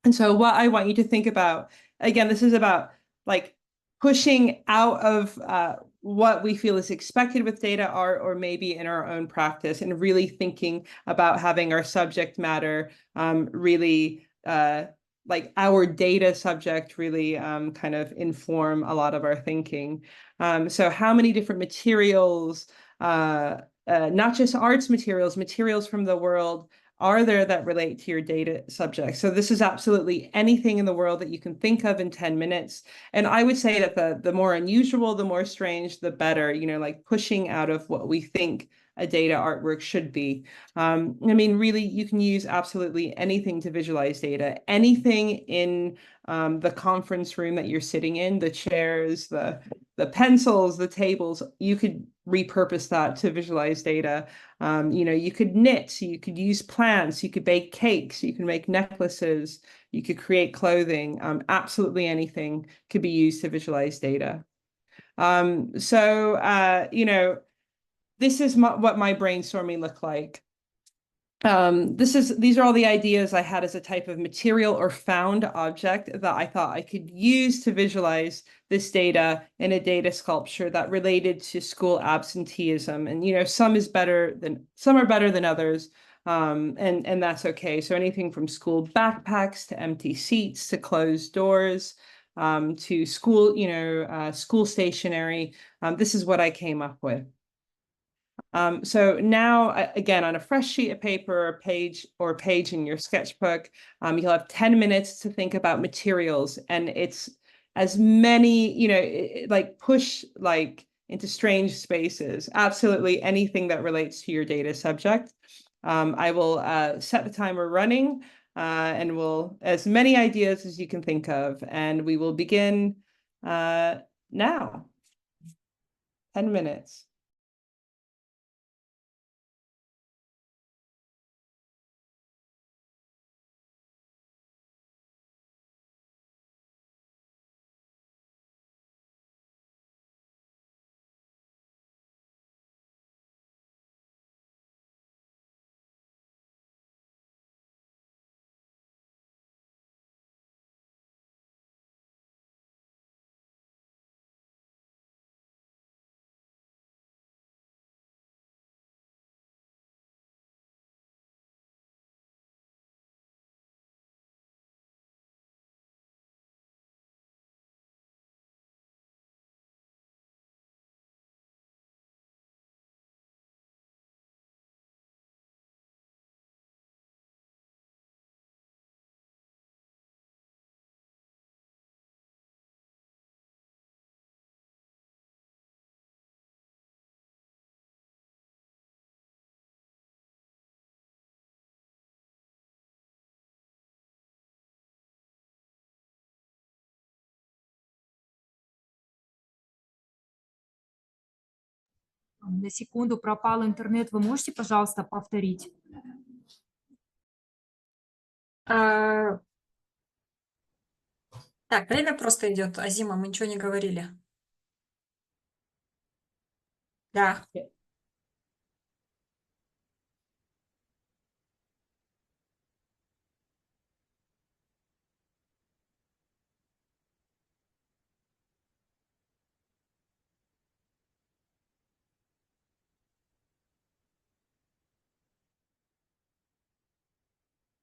And so what I want you to think about, again, this is about like pushing out of what we feel is expected with data art or maybe in our own practice, and really thinking about having our subject matter really like our data subject really kind of inform a lot of our thinking. So how many different materials, not just arts materials, materials from the world, are there that relate to your data subject? So this is absolutely anything in the world that you can think of in 10 minutes. And I would say that the more unusual, the more strange, the better, like pushing out of what we think a data artwork should be. I mean, really, you can use absolutely anything to visualize data, anything in the conference room that you're sitting in, the chairs, the pencils, the tables, you could repurpose that to visualize data. You could knit, you could use plants, you could bake cakes, you can make necklaces, you could create clothing. Absolutely anything could be used to visualize data. This is what my brainstorming looked like. These are all the ideas I had as a type of material or found object that I thought I could use to visualize this data in a data sculpture that related to school absenteeism. And some are better than others. And that's okay. So anything from school backpacks to empty seats to closed doors, to school, school stationery. This is what I came up with. So now, again, on a fresh sheet of paper, or page in your sketchbook, you'll have 10 minutes to think about materials, and it's as many, like push like into strange spaces, absolutely anything that relates to your data subject. I will set the timer running, and as many ideas as you can think of, and we will begin now. 10 minutes. На секунду пропал интернет. Вы можете, пожалуйста, повторить? Так, время просто идет. Азима, мы ничего не говорили. Да.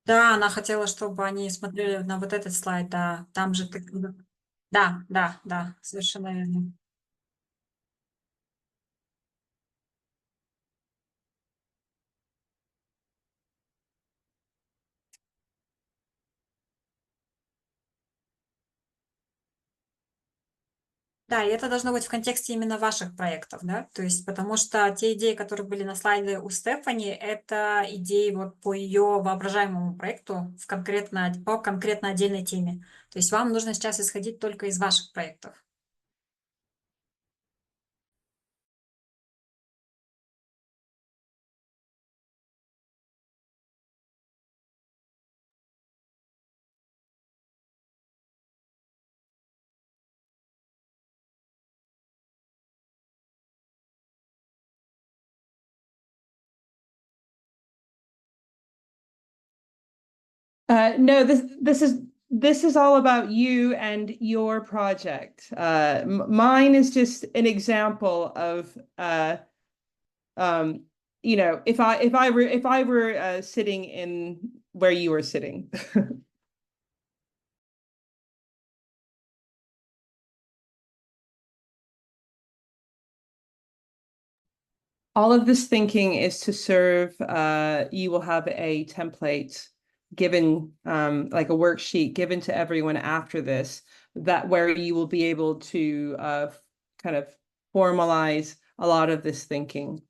Да, она хотела, чтобы они смотрели на вот этот слайд, да. Там же ты... Да, да, да, совершенно верно. Да, и это должно быть в контексте именно ваших проектов, да? То есть, потому что те идеи, которые были на слайде у Стефани, это идеи вот по ее воображаемому проекту по конкретно отдельной теме. То есть вам нужно сейчас исходить только из ваших проектов. No, this is all about you and your project. Mine is just an example of um, if I were sitting in where you were sitting. All of this thinking is to serve, you will have a template given, like a worksheet given to everyone after this, that where you will be able to kind of formalize a lot of this thinking.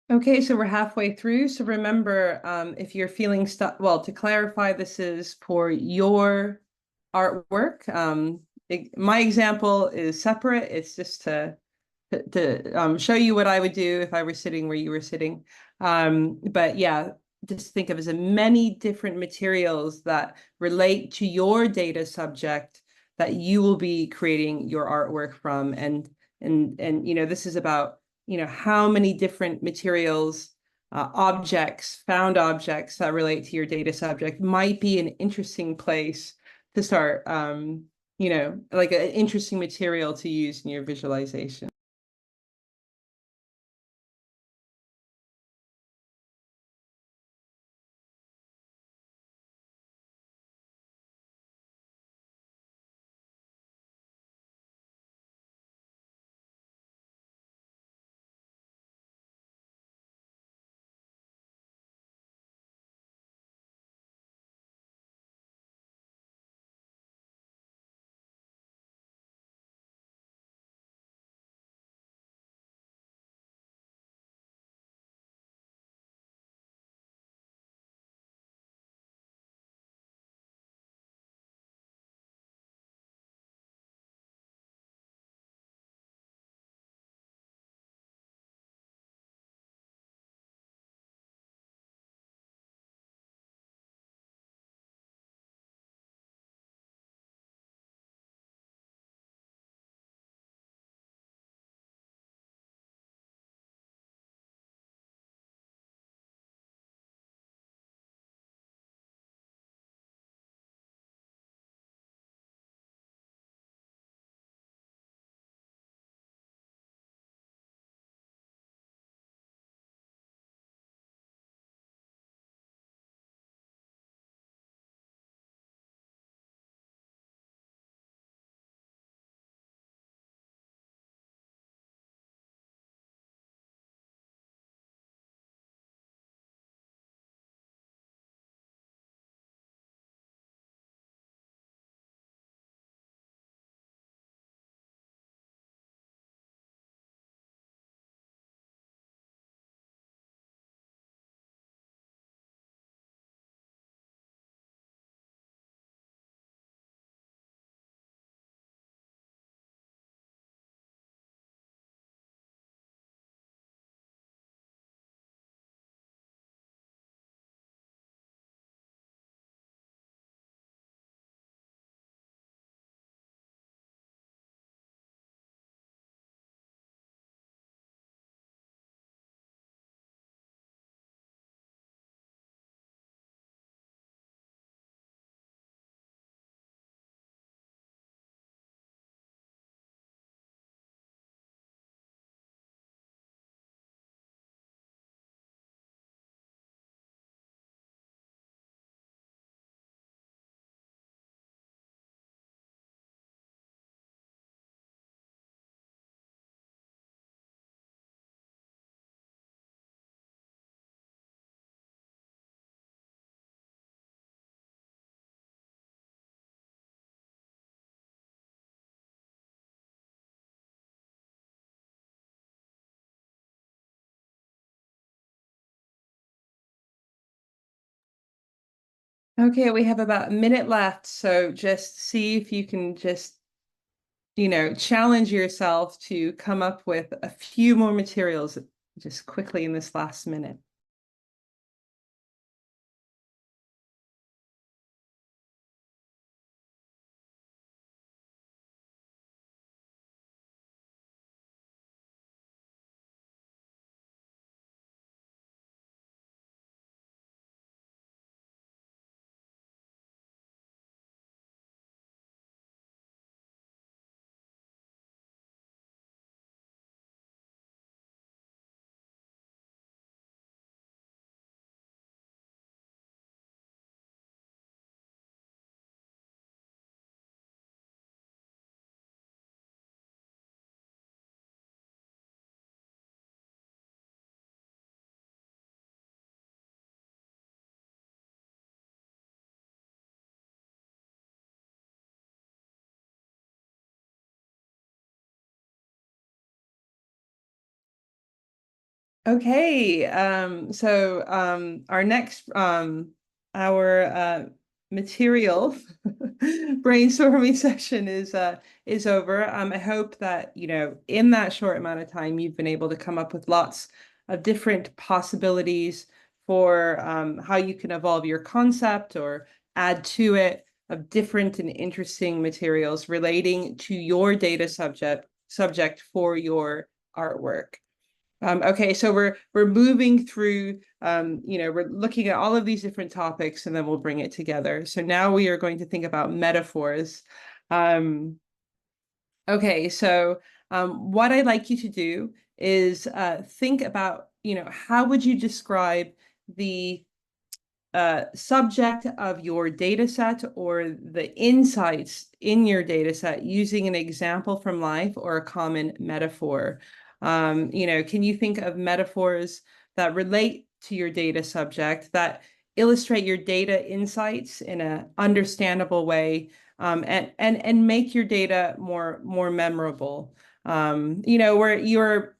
Okay, so we're halfway through. So remember, if you're feeling stuck, well, to clarify, this is for your artwork. My example is separate. It's just to show you what I would do if I were sitting where you were sitting. But yeah, just think of as many different materials that relate to your data subject that you will be creating your artwork from. And this is about how many different materials, objects, found objects that relate to your data subject might be an interesting place to start, like an interesting material to use in your visualization. Okay, we have about a minute left, so just see if you can just, challenge yourself to come up with a few more materials just quickly in this last minute. Okay, so our next our material brainstorming session is over. I hope that, in that short amount of time, you've been able to come up with lots of different possibilities for how you can evolve your concept or add to it of different and interesting materials relating to your data subject for your artwork. Okay, so we're moving through, we're looking at all of these different topics and then we'll bring it together. So now we are going to think about metaphors. Okay, so what I'd like you to do is think about, how would you describe the subject of your data set or the insights in your data set using an example from life or a common metaphor. Can you think of metaphors that relate to your data subject that illustrate your data insights in an understandable way, and make your data more memorable? Where you're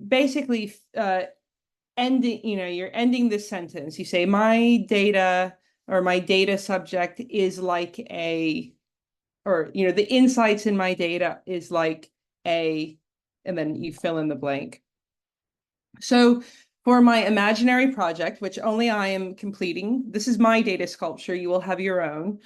basically you're ending this sentence. You say, my data or my data subject is like the insights in my data is like and then you fill in the blank. So for my imaginary project, which only I am completing, this is my data sculpture. You will have your own.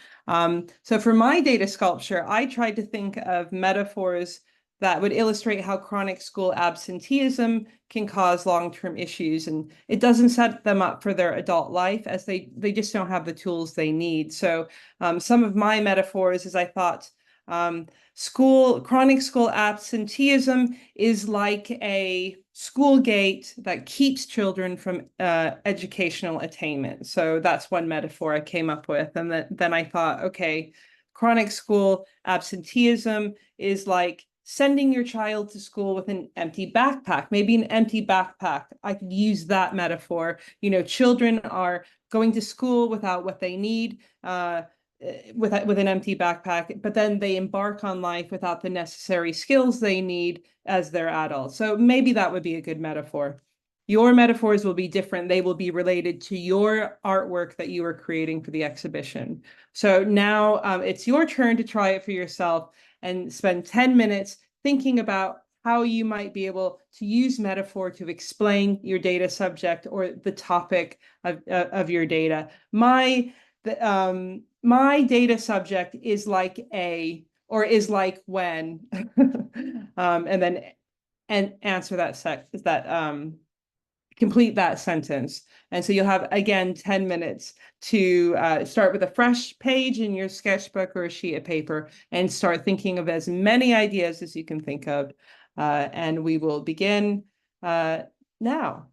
So for my data sculpture, I tried to think of metaphors that would illustrate how chronic school absenteeism can cause long-term issues. And it doesn't set them up for their adult life as they just don't have the tools they need. So some of my metaphors is I thought, chronic school absenteeism is like a school gate that keeps children from educational attainment. So that's one metaphor I came up with. And then I thought, okay, chronic school absenteeism is like sending your child to school with an empty backpack, maybe an empty backpack. I could use that metaphor. Children are going to school without what they need, with an empty backpack, but then they embark on life without the necessary skills they need as they're adults. So maybe that would be a good metaphor. Your metaphors will be different. They will be related to your artwork that you are creating for the exhibition. So now it's your turn to try it for yourself and spend 10 minutes thinking about how you might be able to use metaphor to explain your data subject or the topic of your data. My data subject is like is like when, and then answer complete that sentence. And so you'll have, again, 10 minutes to start with a fresh page in your sketchbook or a sheet of paper and start thinking of as many ideas as you can think of. And we will begin now.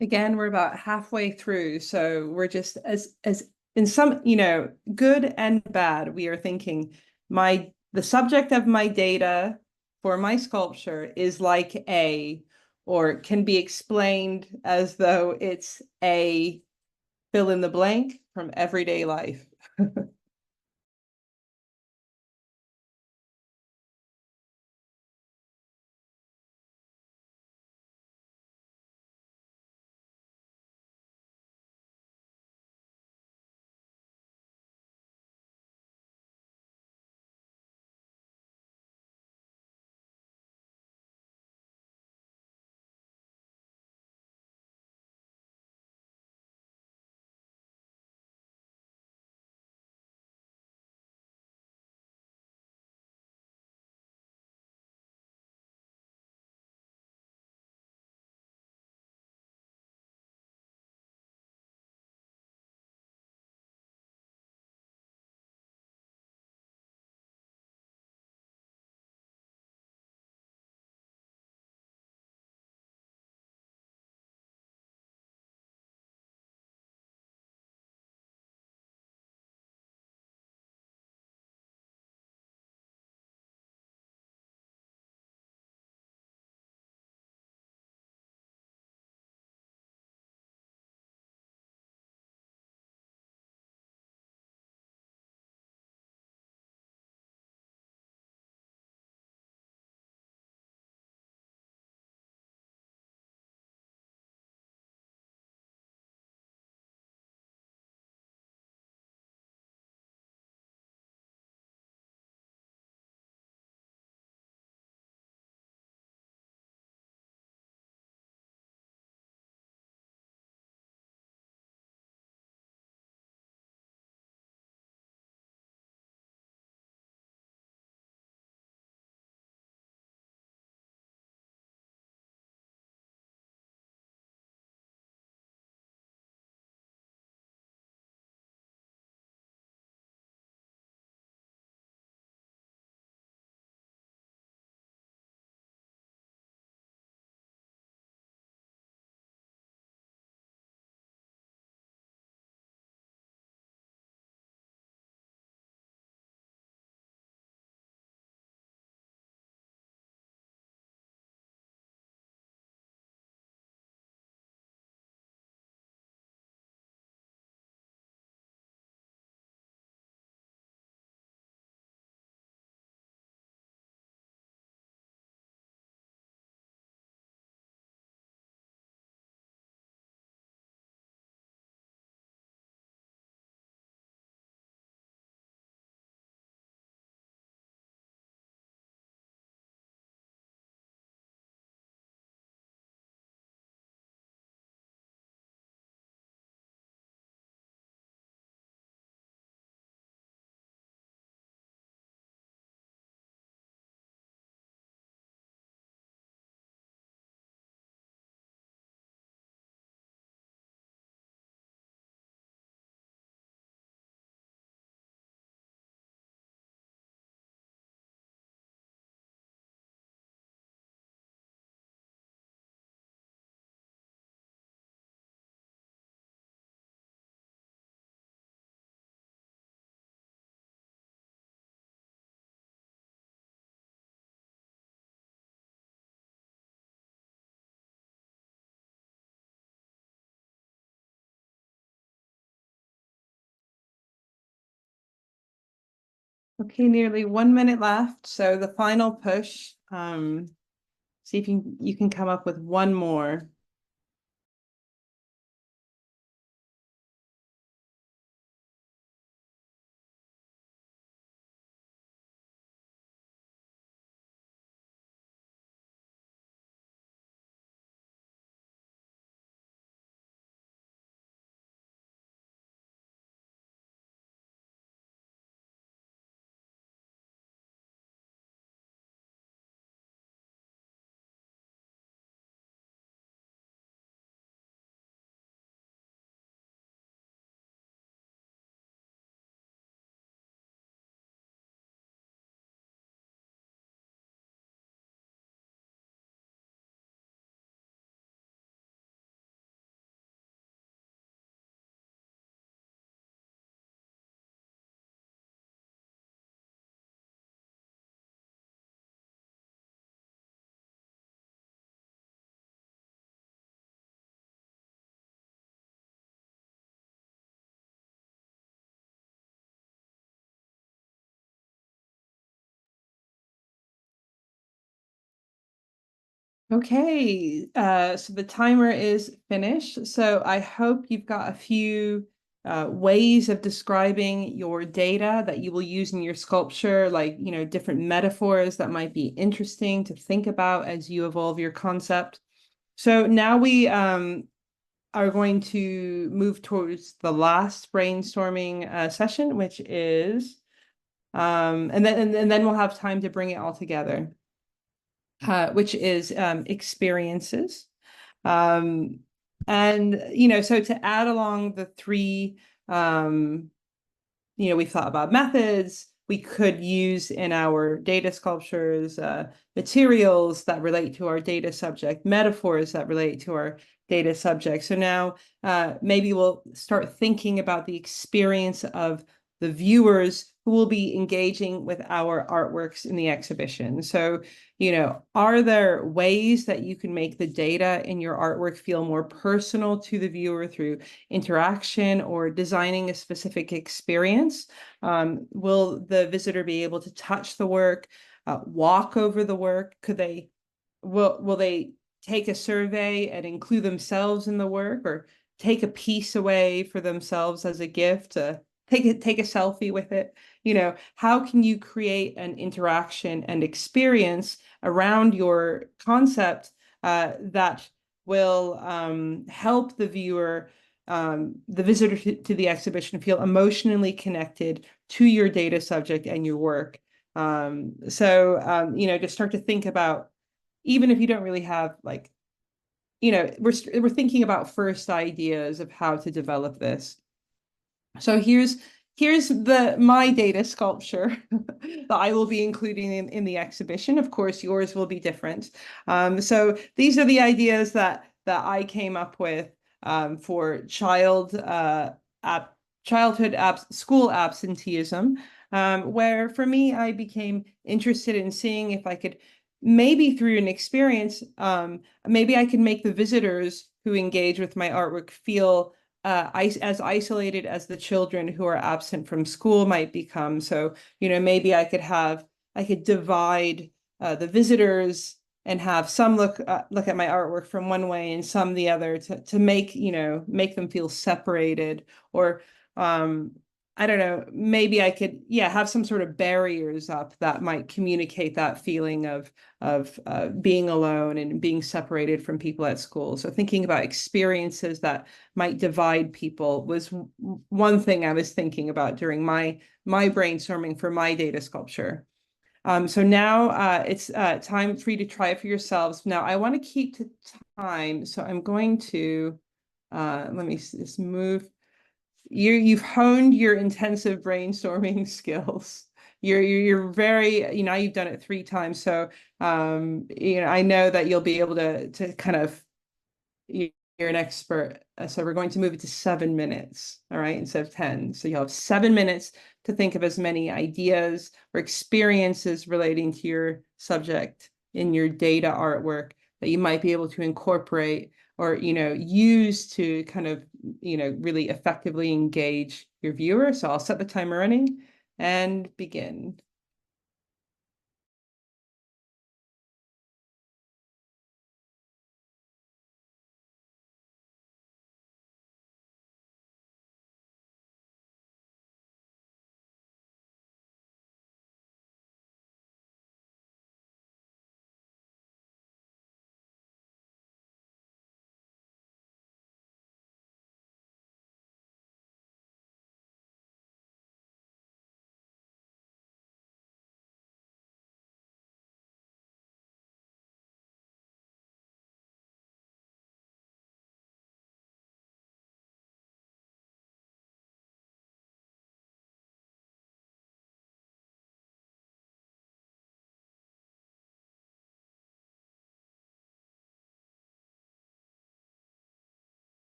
Again, we're about halfway through, so we're just as in some, good and bad, we are thinking the subject of my data for my sculpture is like A, or can be explained as though it's a fill in the blank from everyday life. Okay, nearly 1 minute left. So the final push. See if you can come up with one more. Okay, so the timer is finished. So I hope you've got a few ways of describing your data that you will use in your sculpture, like, different metaphors that might be interesting to think about as you evolve your concept. So now we are going to move towards the last brainstorming session, which is, and then we'll have time to bring it all together. Which is experiences. And, so to add along the three, we've thought about methods. We could use in our data sculptures materials that relate to our data subject, metaphors that relate to our data subject. So now maybe we'll start thinking about the experience of the viewers who will be engaging with our artworks in the exhibition. So, are there ways that you can make the data in your artwork feel more personal to the viewer through interaction or designing a specific experience? Will the visitor be able to touch the work, walk over the work? Will they take a survey and include themselves in the work, or take a piece away for themselves as a gift? Take a selfie with it. How can you create an interaction and experience around your concept that will help the viewer, the visitor to the exhibition, feel emotionally connected to your data subject and your work? To start to think about, even if you don't really have we're thinking about first ideas of how to develop this. So here's my data sculpture that I will be including in the exhibition. Of course, yours will be different. So these are the ideas that I came up with for school absenteeism, where for me, I became interested in seeing if I could, maybe through an experience, maybe I can make the visitors who engage with my artwork feel as isolated as the children who are absent from school might become. So, maybe I could divide the visitors and have some look at my artwork from one way and some the other, to make them feel separated. Or I don't know, maybe I could, have some sort of barriers up that might communicate that feeling of being alone and being separated from people at school. So thinking about experiences that might divide people was one thing I was thinking about during my brainstorming for my data sculpture. So now it's time for you to try it for yourselves. Now I want to keep to time, so I'm going to let me just move. You've honed your intensive brainstorming skills. You're very, you've done it 3 times. So I know that you'll be able to kind of, you're an expert. So we're going to move it to 7 minutes, all right, instead of 10. So you'll have 7 minutes to think of as many ideas or experiences relating to your subject in your data artwork that you might be able to incorporate or use to kind of really effectively engage your viewer. So I'll set the timer running and begin.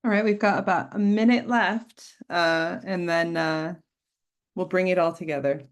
All right, we've got about a minute left, and then we'll bring it all together.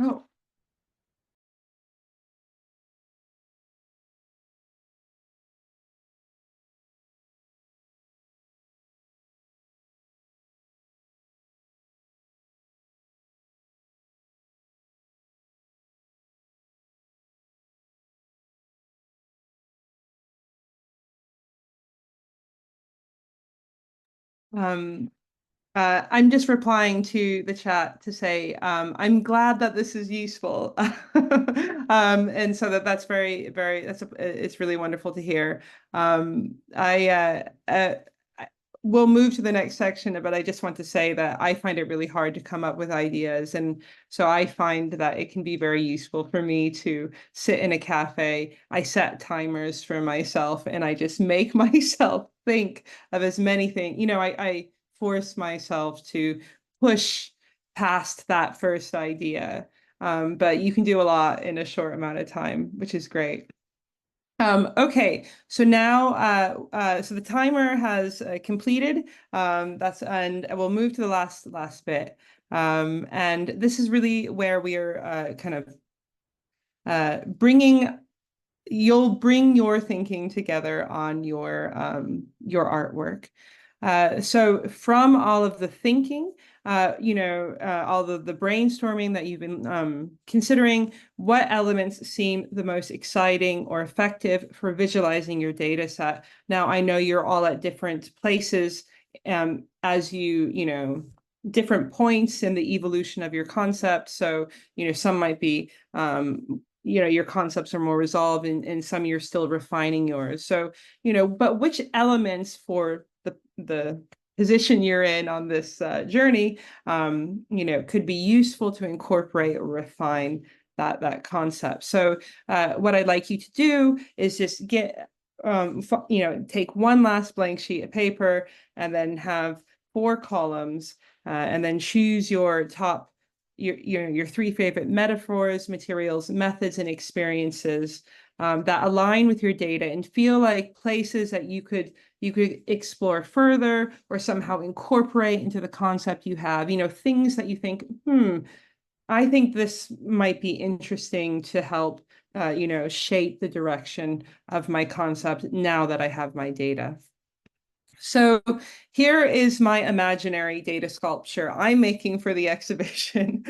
Oh. I'm just replying to the chat to say I'm glad that this is useful, and so that's very it's really wonderful to hear. We'll move to the next section, but I just want to say that I find it really hard to come up with ideas, and so I find that it can be very useful for me to sit in a cafe. I set timers for myself, and I just make myself think of as many things. I force myself to push past that first idea. But you can do a lot in a short amount of time, which is great. Okay, so now so the timer has completed. And we'll move to the last bit. And this is really where we are kind of you'll bring your thinking together on your artwork. So from all of the thinking, all the brainstorming that you've been considering, what elements seem the most exciting or effective for visualizing your data set? Now, I know you're all at different places as different points in the evolution of your concept. So, some might be your concepts are more resolved, and some you're still refining yours. So, but which elements for the position you're in on this journey, could be useful to incorporate or refine that concept. So what I'd like you to do is just take one last blank sheet of paper and then have 4 columns, and then choose your top your 3 favorite metaphors, materials, methods, and experiences that align with your data and feel like places that you could explore further or somehow incorporate into the concept you have. Things that you think, I think this might be interesting to help shape the direction of my concept now that I have my data. So here is my imaginary data sculpture I'm making for the exhibition,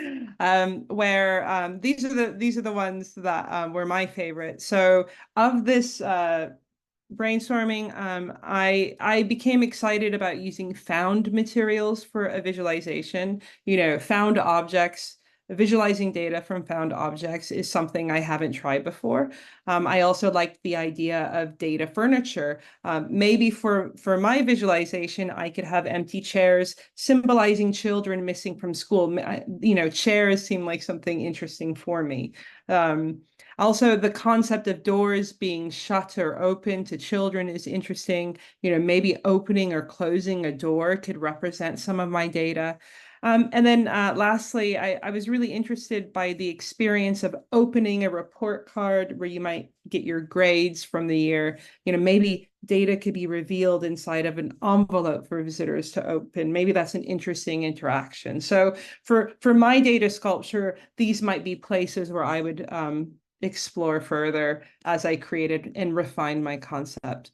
where these are the ones that were my favorite. So of this brainstorming, I became excited about using found materials for a visualization. Found objects. Visualizing data from found objects is something I haven't tried before. I also liked the idea of data furniture. Maybe for my visualization, I could have empty chairs symbolizing children missing from school. Chairs seem like something interesting for me. Also, the concept of doors being shut or open to children is interesting. Maybe opening or closing a door could represent some of my data. And then lastly, I was really interested by the experience of opening a report card where you might get your grades from the year, maybe data could be revealed inside of an envelope for visitors to open. Maybe that's an interesting interaction. So for my data sculpture, these might be places where I would explore further as I created and refined my concept.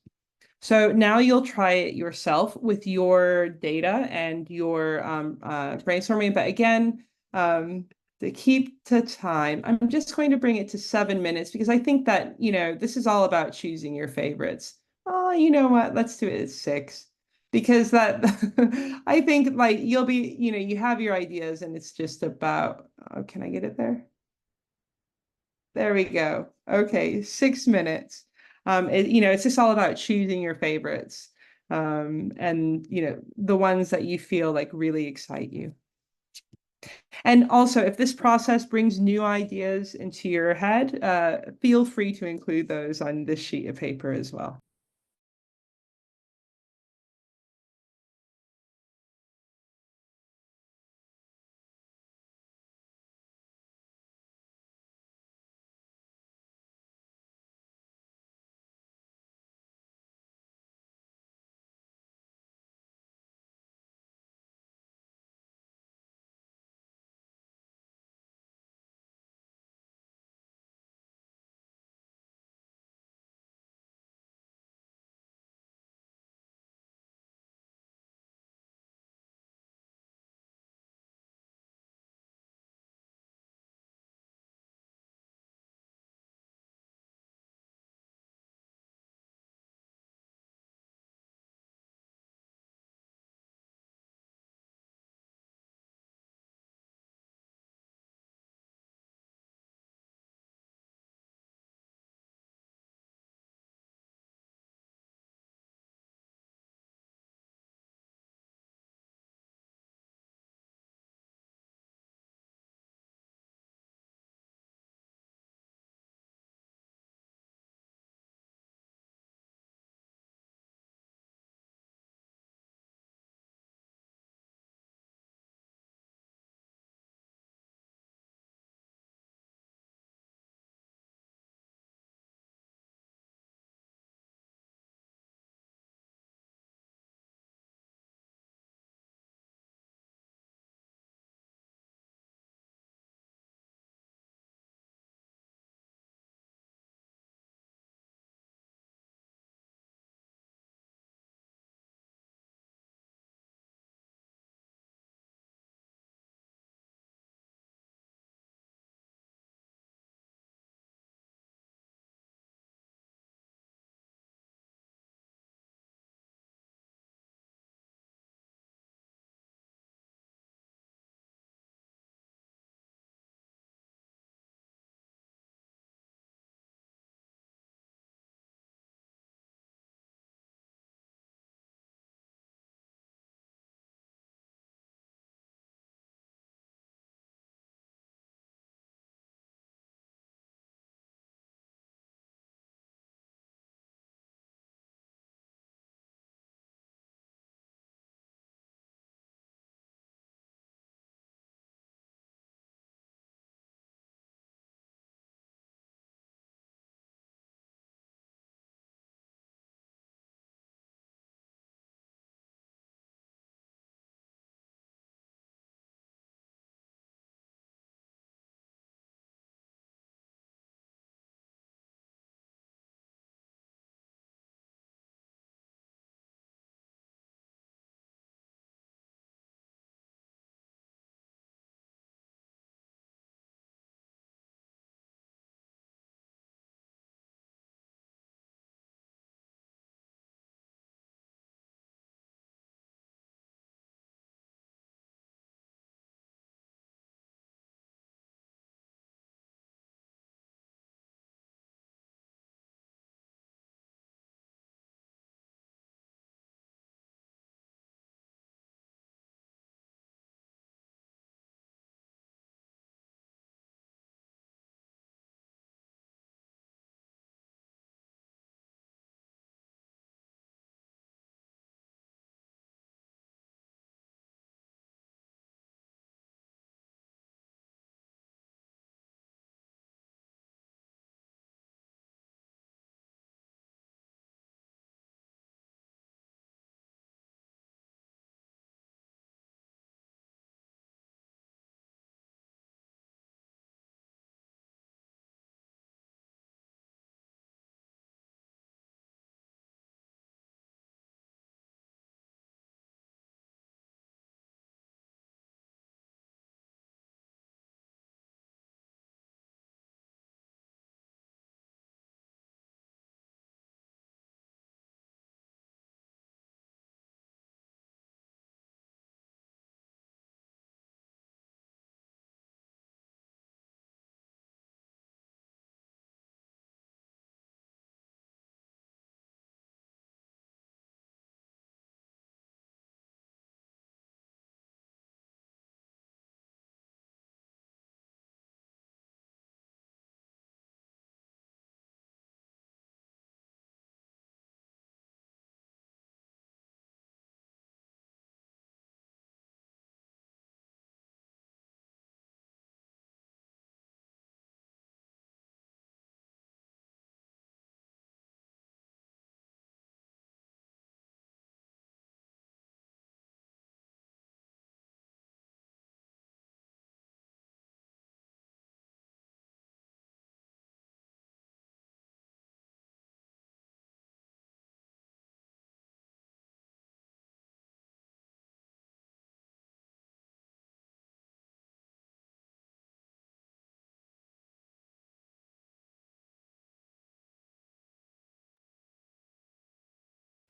So now you'll try it yourself with your data and your brainstorming. But again, to keep to time, I'm just going to bring it to 7 minutes because I think that, this is all about choosing your favorites. Oh, you know what? Let's do it at 6 because that I think like you'll be, you have your ideas and it's just about, oh, can I get it there? There we go. Okay, 6 minutes. It's just all about choosing your favorites, and the ones that you feel like really excite you. And also, if this process brings new ideas into your head, feel free to include those on this sheet of paper as well.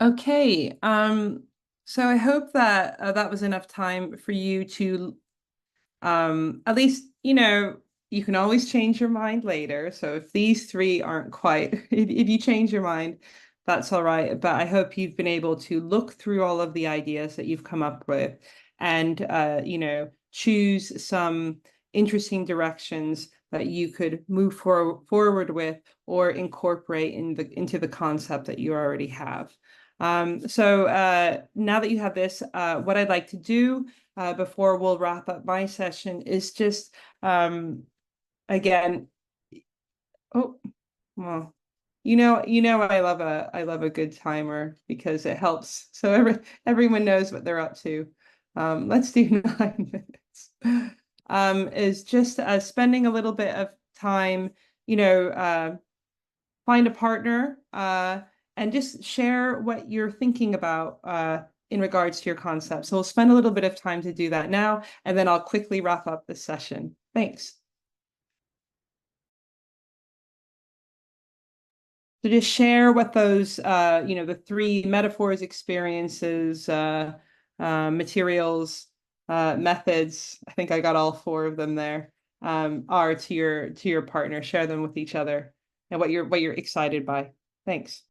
Okay. So I hope that that was enough time for you to at least, you can always change your mind later. So if these three aren't quite, if you change your mind, that's all right. But I hope you've been able to look through all of the ideas that you've come up with and, choose some interesting directions that you could move forward with or incorporate into the concept that you already have. So now that you have this, what I'd like to do before we'll wrap up my session is just again, oh well, I love a good timer because it helps. So everyone knows what they're up to. Let's do 9 minutes. Is just spending a little bit of time, find a partner and just share what you're thinking about in regards to your concept. So we'll spend a little bit of time to do that now, and then I'll quickly wrap up this session. Thanks. So just share what those, the three metaphors, experiences, materials, methods, I think I got all four of them there, are to your partner. Share them with each other and what you're excited by. Thanks.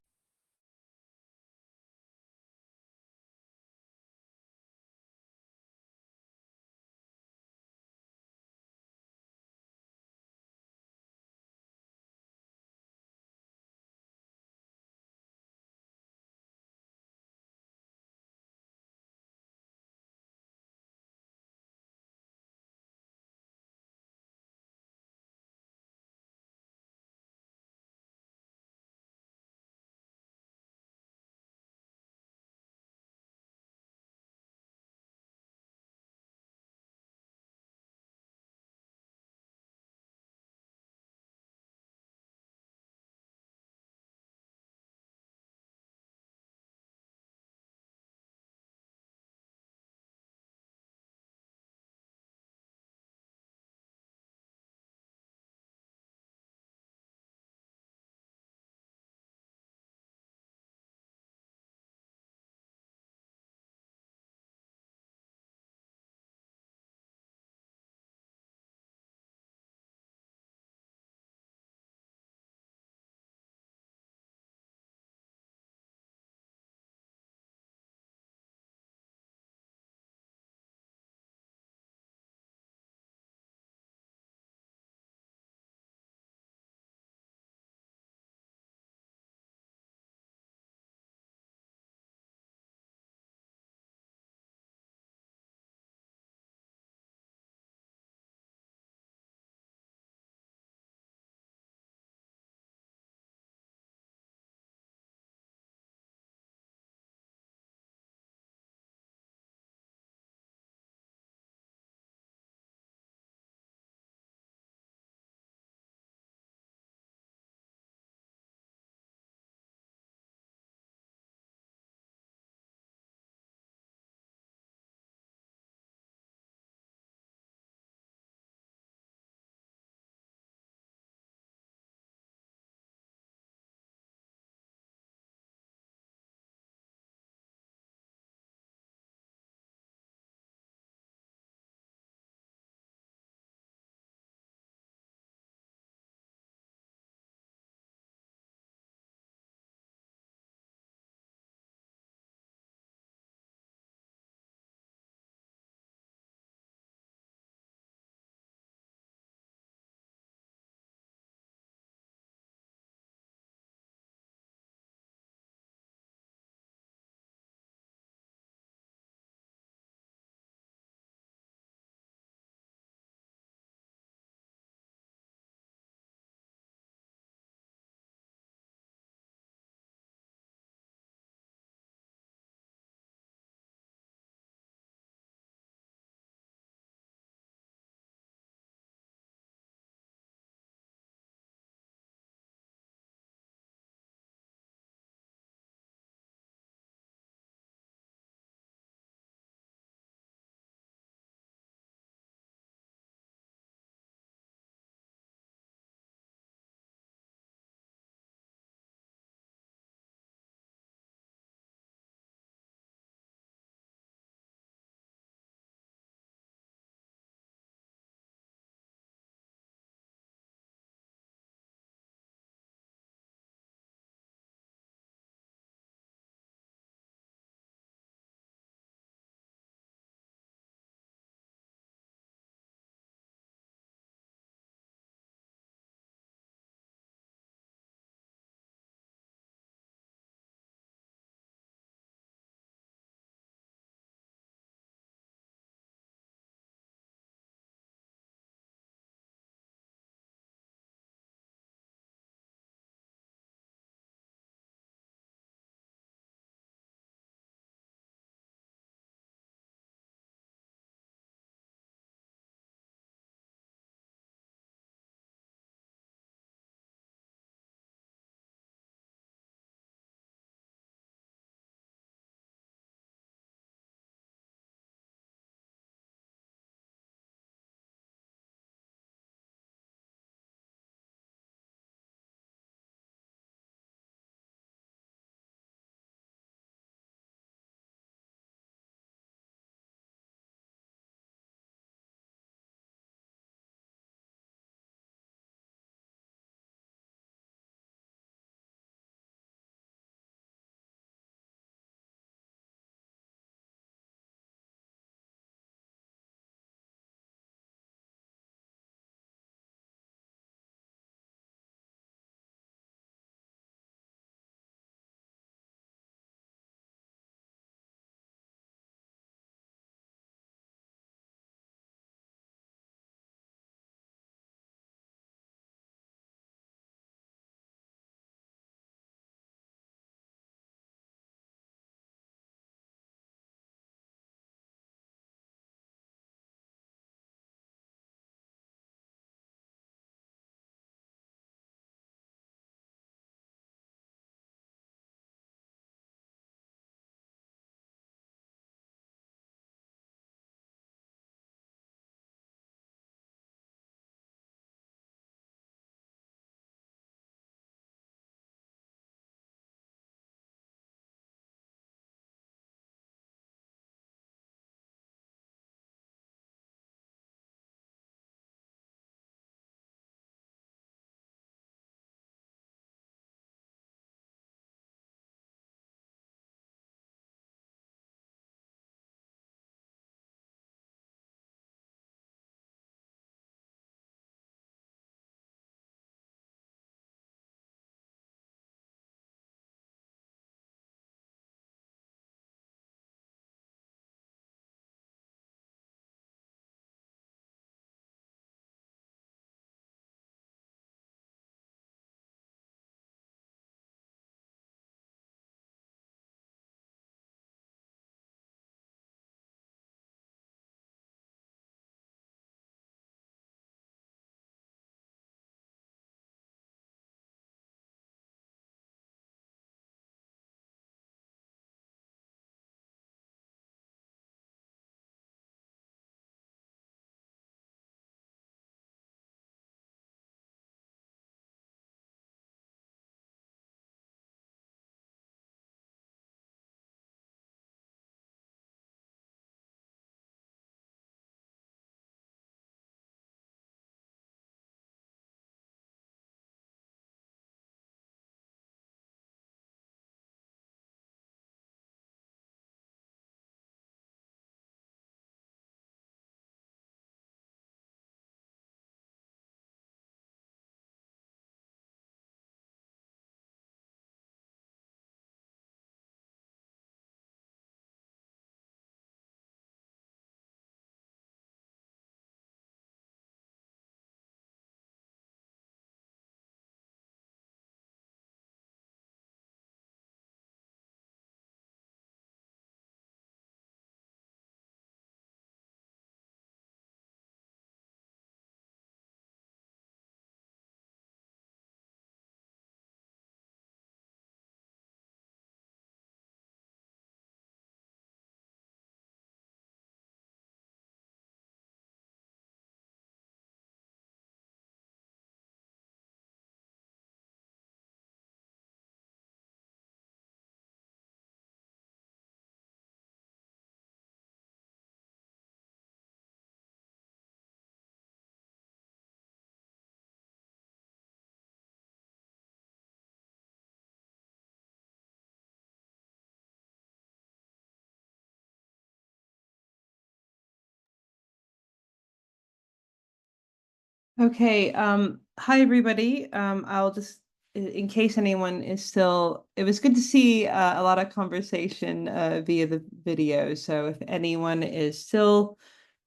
Okay, hi everybody. I'll just, in case anyone is still, it was good to see a lot of conversation via the video. So if anyone is still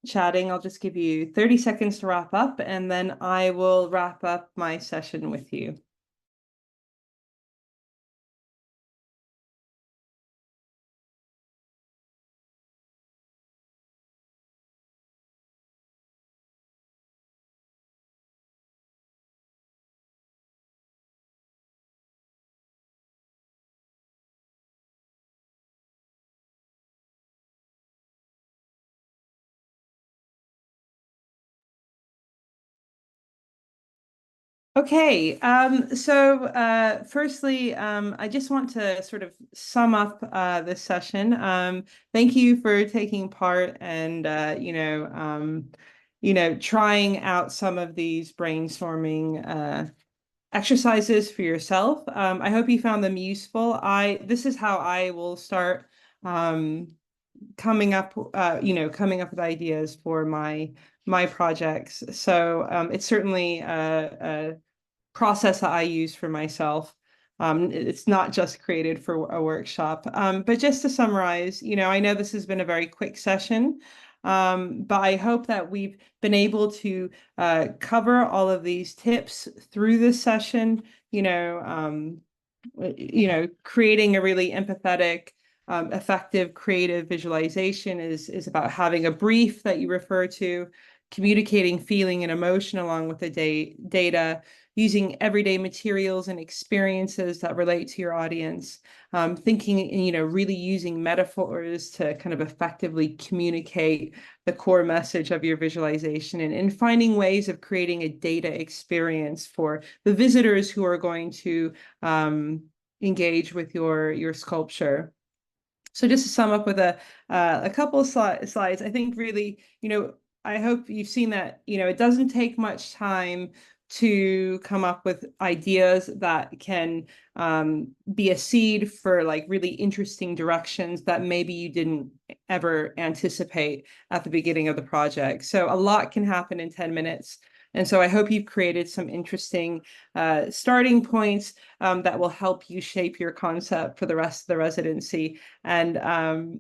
chatting, I'll just give you 30 seconds to wrap up, and then I will wrap up my session with you. Okay, firstly, I just want to sort of sum up this session. Thank you for taking part and trying out some of these brainstorming exercises for yourself. I hope you found them useful. This is how I will start coming up with ideas for my projects. So it's certainly a process that I use for myself. It's not just created for a workshop. But just to summarize, I know this has been a very quick session, but I hope that we've been able to cover all of these tips through this session, creating a really empathetic, effective, creative visualization is about having a brief that you refer to, communicating feeling and emotion along with the data, using everyday materials and experiences that relate to your audience, thinking, really using metaphors to kind of effectively communicate the core message of your visualization, and finding ways of creating a data experience for the visitors who are going to engage with your sculpture. So just to sum up with a couple of slides, I think really, I hope you've seen that, it doesn't take much time to come up with ideas that can be a seed for like really interesting directions that maybe you didn't ever anticipate at the beginning of the project. So a lot can happen in 10 minutes. And so I hope you've created some interesting starting points that will help you shape your concept for the rest of the residency. And I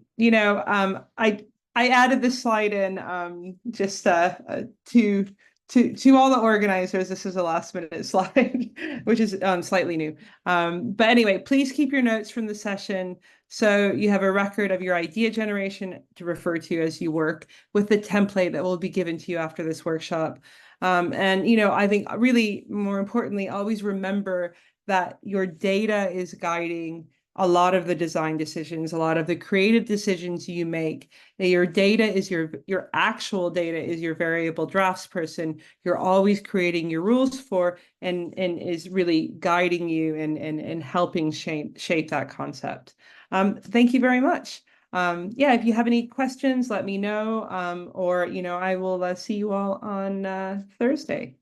added this slide in just to all the organizers. This is a last minute slide, which is slightly new. But anyway, please keep your notes from the session so you have a record of your idea generation to refer to as you work with the template that will be given to you after this workshop. I think really more importantly, always remember that your data is guiding a lot of the design decisions, a lot of the creative decisions you make. That your data is your actual data is your variable draftsperson. You're always creating your rules for and is really guiding you and helping shape that concept. Thank you very much. If you have any questions, let me know. Or I will see you all on Thursday.